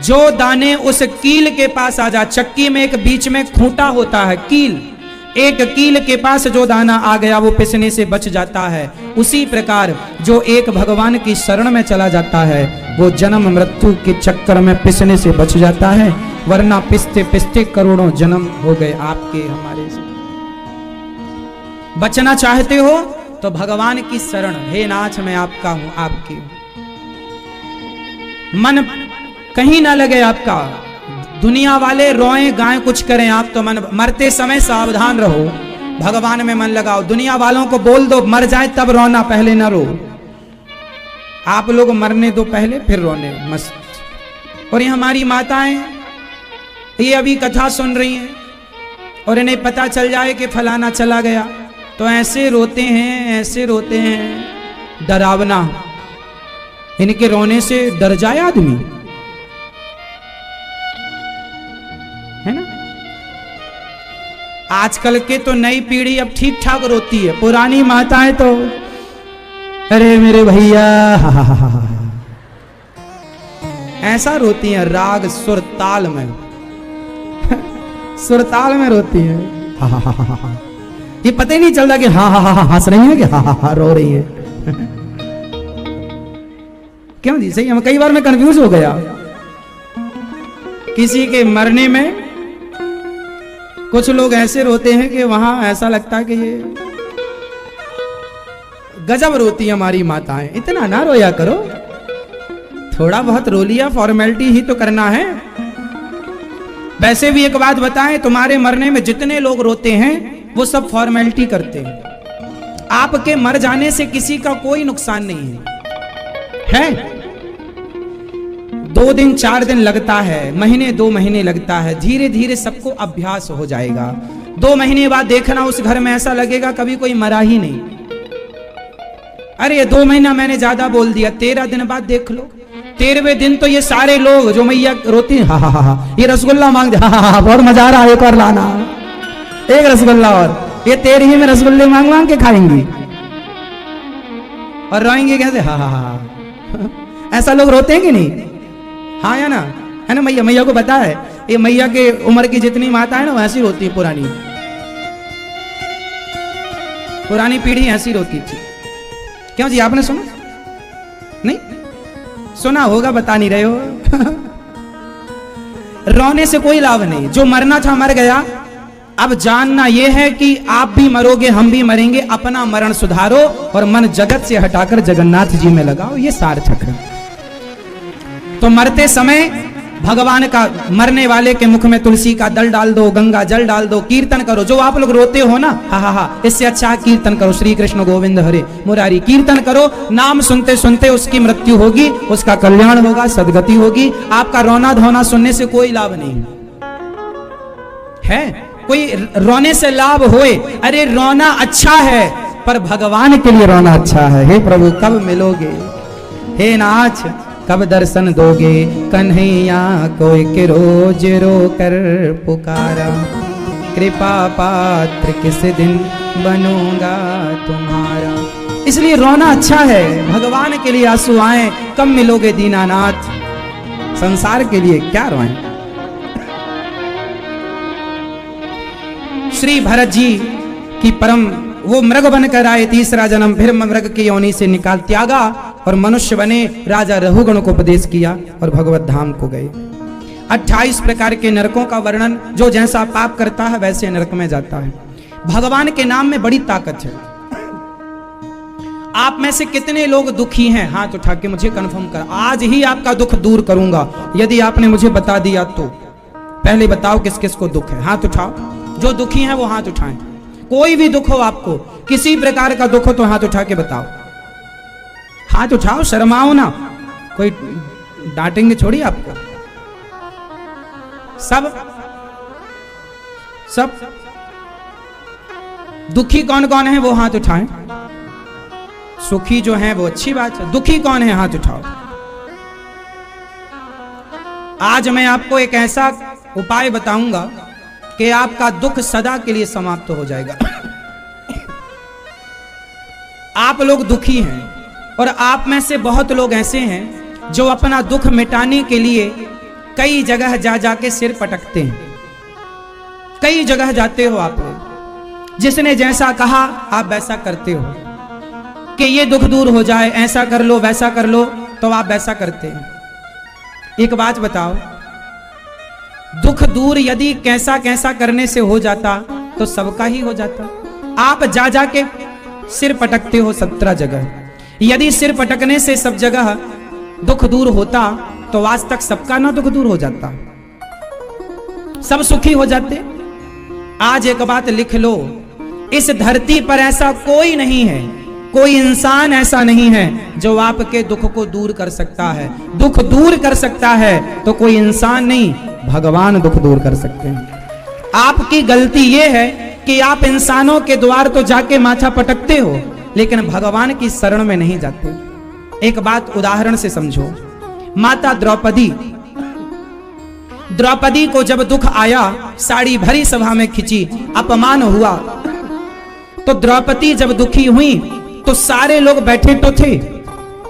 जो दाने उस कील के पास आ जा। चक्की में एक बीच में खूंटा होता है, कील। एक कील के पास जो दाना आ गया वो पिसने से बच जाता है। उसी प्रकार जो एक भगवान की शरण में चला जाता है वो जन्म मृत्यु के चक्कर में पिसने से बच जाता है, वरना पिसते पिसते करोड़ों जन्म हो गए आपके हमारे से। बचना चाहते हो तो भगवान की शरण, हे नाथ मैं आपका हूं, आपकी हूं। मन कहीं ना लगे आपका, दुनिया वाले रोएं गाएं कुछ करें, आप तो मन मरते समय सावधान रहो, भगवान में मन लगाओ। दुनिया वालों को बोल दो मर जाए तब रोना, पहले ना रो। आप लोग मरने दो पहले, फिर रोने मस्त। और ये हमारी माताएं, ये अभी कथा सुन रही हैं, और इन्हें पता चल जाए कि फलाना चला गया तो ऐसे रोते हैं डरावना। इनके रोने से डर जाए आदमी, है ना। आजकल के तो नई पीढ़ी अब ठीक ठाक रोती है, पुरानी माताएं तो अरे मेरे भैया ऐसा रोती हैं, राग सुर ताल में सुरताल में रोती है। ये पता ही नहीं चलता कि हा हंस रही है कि हा रो रही है। क्यों जी, सही है। कई बार मैं कंफ्यूज हो गया किसी के मरने में। कुछ लोग ऐसे रोते हैं कि वहां ऐसा लगता है कि ये गजब रोती है हमारी माताएं। इतना ना रोया करो, थोड़ा बहुत रो लिया, फॉर्मेलिटी ही तो करना है। वैसे भी एक बात बताएं, तुम्हारे मरने में जितने लोग रोते हैं वो सब फॉर्मेलिटी करते हैं। आपके मर जाने से किसी का कोई नुकसान नहीं है। 2 दिन 4 दिन लगता है, महीने 2 महीने लगता है, धीरे धीरे सबको अभ्यास हो जाएगा। 2 महीने बाद देखना उस घर में ऐसा लगेगा कभी कोई मरा ही नहीं। अरे ये 2 महीना मैंने ज्यादा बोल दिया, 13 दिन बाद देख लो। 13वें दिन तो ये सारे लोग जो मैया रोती है, हा ये रसगुल्ला मांग दे, हा बहुत मजा आ रहा है, एक और लाना, एक रसगुल्ला और। ये 13 में रसगुल्ले मांग मांग के खाएंगी और रोएंगे कैसे, हा ऐसा लोग रोते हैं कि नहीं? हाँ या ना, है ना। मैया को पता है, ये मैया के उम्र की जितनी माता है ना वैसी रोती है। पुरानी पीढ़ी ऐसी रोती थी। क्यों जी, आपने सुना नहीं? सुना होगा, बता नहीं रहे हो। रोने से कोई लाभ नहीं, जो मरना था मर गया। अब जानना यह है कि आप भी मरोगे, हम भी मरेंगे। अपना मरण सुधारो और मन जगत से हटाकर जगन्नाथ जी में लगाओ, ये सार्थक है। तो मरते समय भगवान का, मरने वाले के मुख में तुलसी का दल डाल दो, गंगा जल डाल दो, कीर्तन करो। जो आप लोग रोते हो ना, हा इससे अच्छा कीर्तन करो, श्री कृष्ण गोविंद हरे मुरारी कीर्तन करो। नाम सुनते सुनते उसकी मृत्यु होगी, उसका कल्याण होगा, सदगति होगी। आपका रोना धोना सुनने से कोई लाभ नहीं है। कोई रोने से लाभ होए, अरे रोना अच्छा है पर भगवान के लिए रोना अच्छा है। हे प्रभु कब मिलोगे, हे नाथ कब दर्शन दोगे, कन्हैया को एक रोज रो कर पुकारा, कृपा पात्र किस दिन बनूंगा तुम्हारा। इसलिए रोना अच्छा है, भगवान के लिए आंसू आए। कब मिलोगे दीनानाथ, संसार के लिए क्या रोएं। श्री भरत जी की परम, वो मृग बनकर आए, तीसरा जन्म, फिर मृग की योनि से निकाल त्यागा और मनुष्य बने। राजा रघुगण को उपदेश किया और भगवत धाम को गए। 28 प्रकार के नरकों का वर्णन, जो जैसा पाप करता है वैसे नरक में जाता है। भगवान के नाम में बड़ी ताकत है। आप में से कितने लोग दुखी हैं? हाथ उठा के मुझे कंफर्म कर। आज ही आपका दुख दूर करूंगा यदि आपने मुझे बता दिया तो। पहले बताओ किस किस को दुख है, हाथ उठाओ। जो दुखी हैं वो हाथ उठाएं। कोई भी दुख हो आपको, किसी प्रकार का दुख हो तो हाथ उठा के बताओ। हाथ उठाओ, शर्माओ ना, कोई डांटेंगे छोड़ी आपको। सब दुखी कौन कौन है वो हाथ उठाएं। सुखी जो है वो अच्छी बात है, दुखी कौन है हाथ उठाओ। आज मैं आपको एक ऐसा उपाय बताऊंगा कि आपका दुख सदा के लिए समाप्त हो जाएगा। आप लोग दुखी हैं और आप में से बहुत लोग ऐसे हैं जो अपना दुख मिटाने के लिए कई जगह जा जाके सिर पटकते हैं। कई जगह जाते हो आप लोग, जिसने जैसा कहा आप वैसा करते हो कि ये दुख दूर हो जाए, ऐसा कर लो वैसा कर लो, तो आप वैसा करते हैं। एक बात बताओ, दुख दूर यदि कैसा कैसा करने से हो जाता तो सबका ही हो जाता। आप जा जाके सिर पटकते हो 17 जगह। यदि सिर पटकने से सब जगह दुख दूर होता तो आज तक सबका ना दुख दूर हो जाता, सब सुखी हो जाते। आज एक बात लिख लो, इस धरती पर ऐसा कोई नहीं है, कोई इंसान ऐसा नहीं है जो आपके दुख को दूर कर सकता है। दुख दूर कर सकता है तो कोई इंसान नहीं, भगवान दुख दूर कर सकते हैं। आपकी गलती ये है कि आप इंसानों के द्वार तो जाके माथा पटकते हो, लेकिन भगवान की शरण में नहीं जाते। एक बात उदाहरण से समझो। माता द्रौपदी को जब दुख आया, साड़ी भरी सभा में खिंची, अपमान हुआ, तो द्रौपदी जब दुखी हुई तो सारे लोग बैठे तो थे।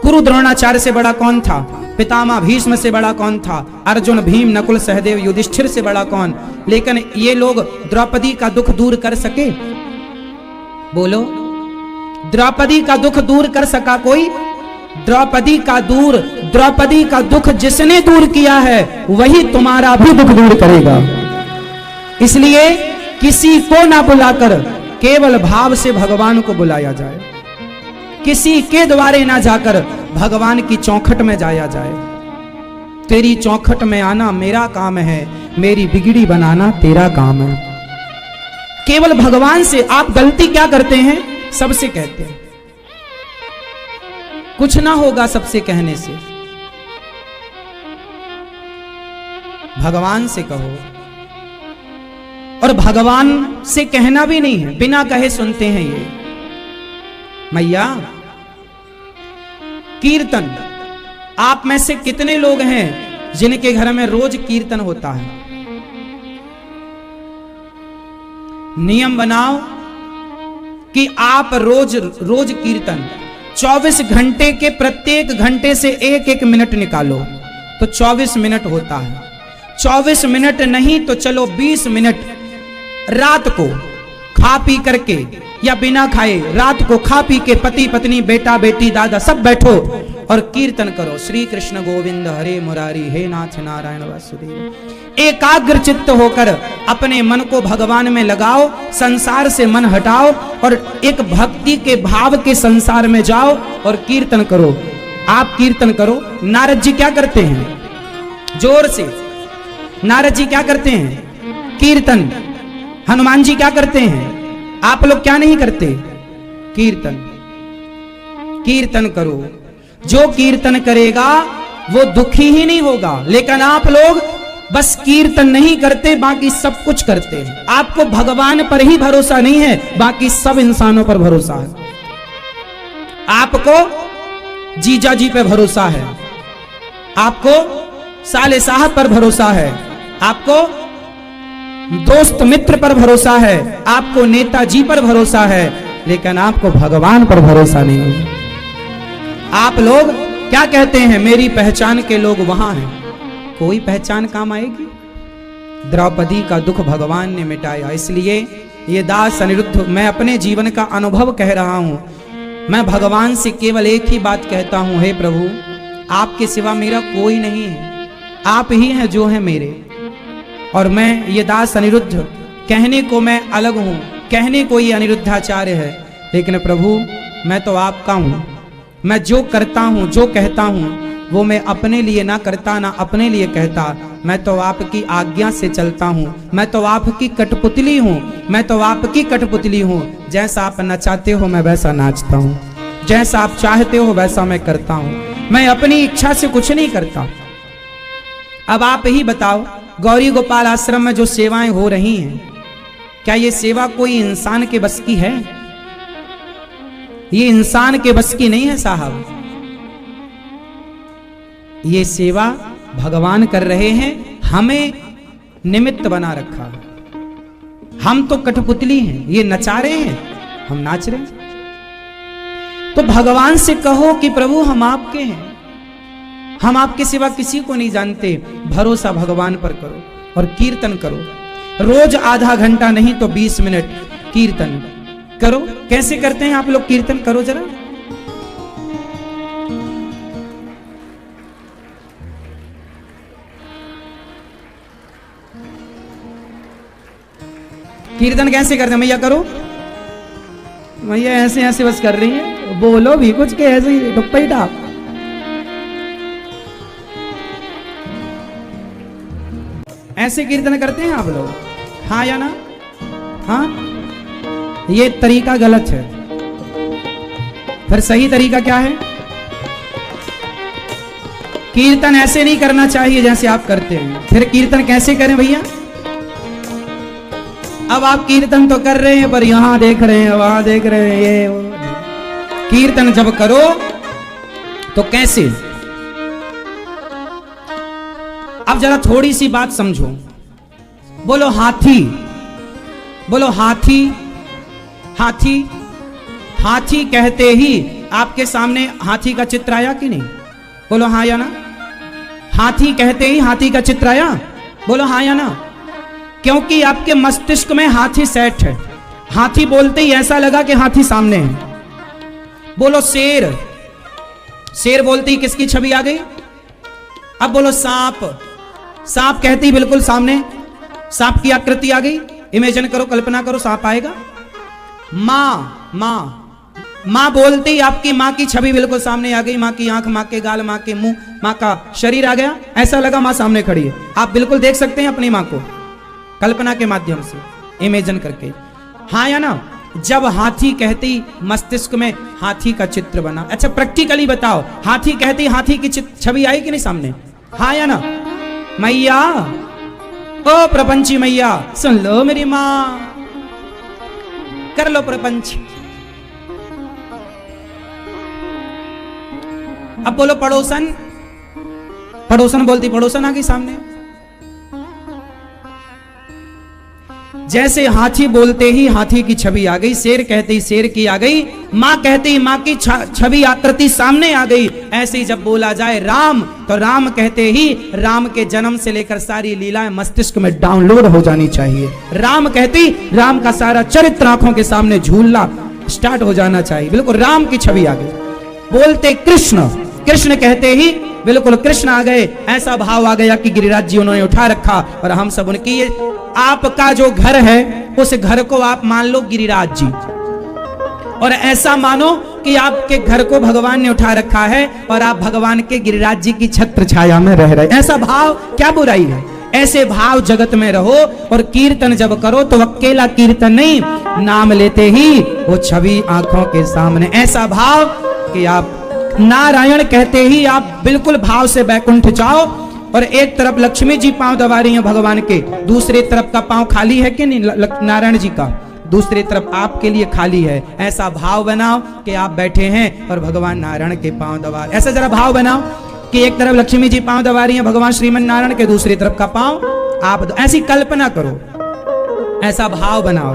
कुरु द्रोणाचार्य से बड़ा कौन था? पितामह भीष्म से बड़ा कौन था? अर्जुन, भीम, नकुल, सहदेव, युधिष्ठिर से बड़ा कौन? लेकिन ये लोग द्रौपदी का दुख दूर कर सके? बोलो, द्रौपदी का दुख दूर कर सका कोई? द्रौपदी का दुख जिसने दूर किया है वही तुम्हारा भी दुख दूर करेगा। इसलिए किसी को ना बुलाकर केवल भाव से भगवान को बुलाया जाए, किसी के द्वारे ना जाकर भगवान की चौखट में जाया जाए। तेरी चौखट में आना मेरा काम है, मेरी बिगड़ी बनाना तेरा काम है। केवल भगवान से। आप गलती क्या करते हैं? सबसे कहते हैं। कुछ ना होगा सबसे कहने से, भगवान से कहो। और भगवान से कहना भी नहीं है, बिना कहे सुनते हैं ये। मैया, कीर्तन, आप में से कितने लोग हैं जिनके घर में रोज कीर्तन होता है? नियम बनाओ कि आप रोज कीर्तन 24 घंटे के प्रत्येक घंटे से एक एक मिनट निकालो तो 24 मिनट होता है। 24 मिनट नहीं तो चलो 20 मिनट रात को खा पी करके या बिना खाए, रात को खा पी के पति पत्नी बेटा बेटी दादा सब बैठो और कीर्तन करो। श्री कृष्ण गोविंद हरे मुरारी, हे नाथ नारायण वासुदेव। एकाग्र चित्त होकर अपने मन को भगवान में लगाओ, संसार से मन हटाओ और एक भक्ति के भाव के संसार में जाओ और कीर्तन करो। आप कीर्तन करो। नारद जी क्या करते हैं? जोर से। नारद जी क्या करते हैं? कीर्तन। हनुमान जी क्या करते हैं? आप लोग क्या नहीं करते? कीर्तन। कीर्तन करो। जो कीर्तन करेगा वो दुखी ही नहीं होगा। लेकिन आप लोग बस कीर्तन नहीं करते, बाकी सब कुछ करते हैं। आपको भगवान पर ही भरोसा नहीं है, बाकी सब इंसानों पर भरोसा है। आपको जीजा जी पे भरोसा है, आपको साले साहब पर भरोसा है, आपको दोस्त मित्र पर भरोसा है, आपको नेताजी पर भरोसा है, लेकिन आपको भगवान पर भरोसा नहीं है। आप लोग क्या कहते हैं? मेरी पहचान के लोग वहां हैं। कोई पहचान काम आएगी? द्रौपदी का दुख भगवान ने मिटाया। इसलिए ये दास अनिरुद्ध, मैं अपने जीवन का अनुभव कह रहा हूं। मैं भगवान से केवल एक ही बात कहता हूं, हे प्रभु, आपके सिवा मेरा कोई नहीं है, आप ही हैं जो हैं मेरे। और मैं ये दास अनिरुद्ध, कहने को मैं अलग हूं, कहने को ये अनिरुद्धाचार्य है, लेकिन प्रभु मैं तो आपका हूं। मैं जो करता हूं, जो कहता हूं, वो मैं अपने लिए ना करता ना अपने लिए कहता। मैं तो आपकी आज्ञा से चलता हूं। मैं तो आपकी कठपुतली हूं। मैं तो आपकी कठपुतली हूं। जैसा आप नचाते हो मैं वैसा नाचता हूं, जैसा आप चाहते हो वैसा मैं करता हूं। मैं अपनी इच्छा से कुछ नहीं करता। अब आप ही बताओ, गौरी गोपाल आश्रम में जो सेवाएं हो रही हैं, क्या ये सेवा कोई इंसान के बस की है? ये इंसान के बस की नहीं है साहब। ये सेवा भगवान कर रहे हैं, हमें निमित्त बना रखा है। हम तो कठपुतली हैं, ये नचा रहे हैं, हम नाच रहे हैं। तो भगवान से कहो कि प्रभु हम आपके हैं, हम आपके सिवा किसी को नहीं जानते। भरोसा भगवान पर करो और कीर्तन करो। रोज आधा घंटा नहीं तो 20 मिनट कीर्तन करो। कैसे करते हैं आप लोग कीर्तन? करो जरा। कीर्तन कैसे करते हैं? मैया करो। मैया ऐसे ऐसे बस कर रही है, बोलो भी कुछ के ऐसे ही डुप्पा टाप। ऐसे कीर्तन करते हैं आप लोग? हाँ या ना? हाँ, ये तरीका गलत है। फिर सही तरीका क्या है? कीर्तन ऐसे नहीं करना चाहिए जैसे आप करते हैं। फिर कीर्तन कैसे करें भैया? अब आप कीर्तन तो कर रहे हैं पर यहां देख रहे हैं, वहां देख रहे हैं, ये वो। कीर्तन जब करो तो कैसे? अब जरा थोड़ी सी बात समझो। बोलो हाथी, बोलो हाथी। हाथी, हाथी कहते ही आपके सामने हाथी का चित्र आया कि नहीं? बोलो हाँ या ना। हाथी कहते ही हाथी का चित्र आया? बोलो हाँ या ना। क्योंकि आपके मस्तिष्क में हाथी सेट है। हाथी बोलते ही ऐसा लगा कि हाथी सामने है। बोलो शेर, शेर बोलते ही किसकी छवि आ गई? अब बोलो सांप, सांप कहते ही बिल्कुल सामने सांप की आकृति आ गई। इमेजिन करो, कल्पना करो, सांप आएगा। माँ, माँ, माँ बोलते ही आपकी माँ की छवि बिल्कुल सामने आ गई। माँ की आंख, माँ के गाल, माँ के मुंह, माँ का शरीर आ गया। ऐसा लगा माँ सामने खड़ी है। आप बिल्कुल देख सकते हैं अपनी माँ को कल्पना के माध्यम से, इमेजिन करके। हाँ या ना। जब हाथी कहते ही मस्तिष्क में हाथी का चित्र बना। अच्छा प्रैक्टिकली बताओ, हाथी कहते ही हाथी की छवि आई कि नहीं सामने? हाँ या ना। मैया, ओ प्रपंची मैया, सुन लो मेरी माँ, कर लो प्रपंच। अब बोलो पड़ोसन, पड़ोसन बोलती पड़ोसन आ गई सामने। जैसे हाथी बोलते ही हाथी की छवि आ गई, शेर कहते ही शेर की आ गई, माँ कहते ही माँ की छवि आकृति सामने आ गई। ऐसे ही जब बोला जाए राम, तो राम कहते ही राम के जन्म से लेकर सारी लीलाएं मस्तिष्क में डाउनलोड हो जानी चाहिए। राम कहते ही राम का सारा चरित्र आंखों के सामने झूलना स्टार्ट हो जाना चाहिए। बिल्कुल राम की छवि आ गई। बोलते कृष्ण, कृष्ण कहते ही बिल्कुल कृष्ण आ गए। ऐसा भाव आ गया कि गिरिराज जी उन्होंने उठा रखा और हम सब उनकी। ये आपका जो घर है उस घर को आप मान लो गिरिराज जी, और ऐसा मानो कि आपके घर को भगवान ने उठा रखा है और आप भगवान के गिरिराज जी की छत्र छाया में रह रहे। ऐसा भाव, क्या बुराई है? ऐसे भाव जगत में रहो। और कीर्तन जब करो तो अकेला कीर्तन नहीं, नाम लेते ही वो छवि आंखों के सामने। ऐसा भाव कि आप नारायण कहते ही आप बिल्कुल भाव से बैकुंठ जाओ। और एक तरफ लक्ष्मी जी पांव दबा रही हैं भगवान के, दूसरी तरफ का पांव खाली है कि नहीं नारायण जी का, दूसरी तरफ आपके लिए खाली है। ऐसा भाव बनाओ कि आप बैठे हैं और भगवान नारायण के पांव दबा। ऐसा जरा भाव बनाओ कि एक तरफ लक्ष्मी जी पांव दबा रही हैं भगवान श्रीमन नारायण के, दूसरी तरफ का पांव आप। ऐसी कल्पना करो, ऐसा भाव बनाओ।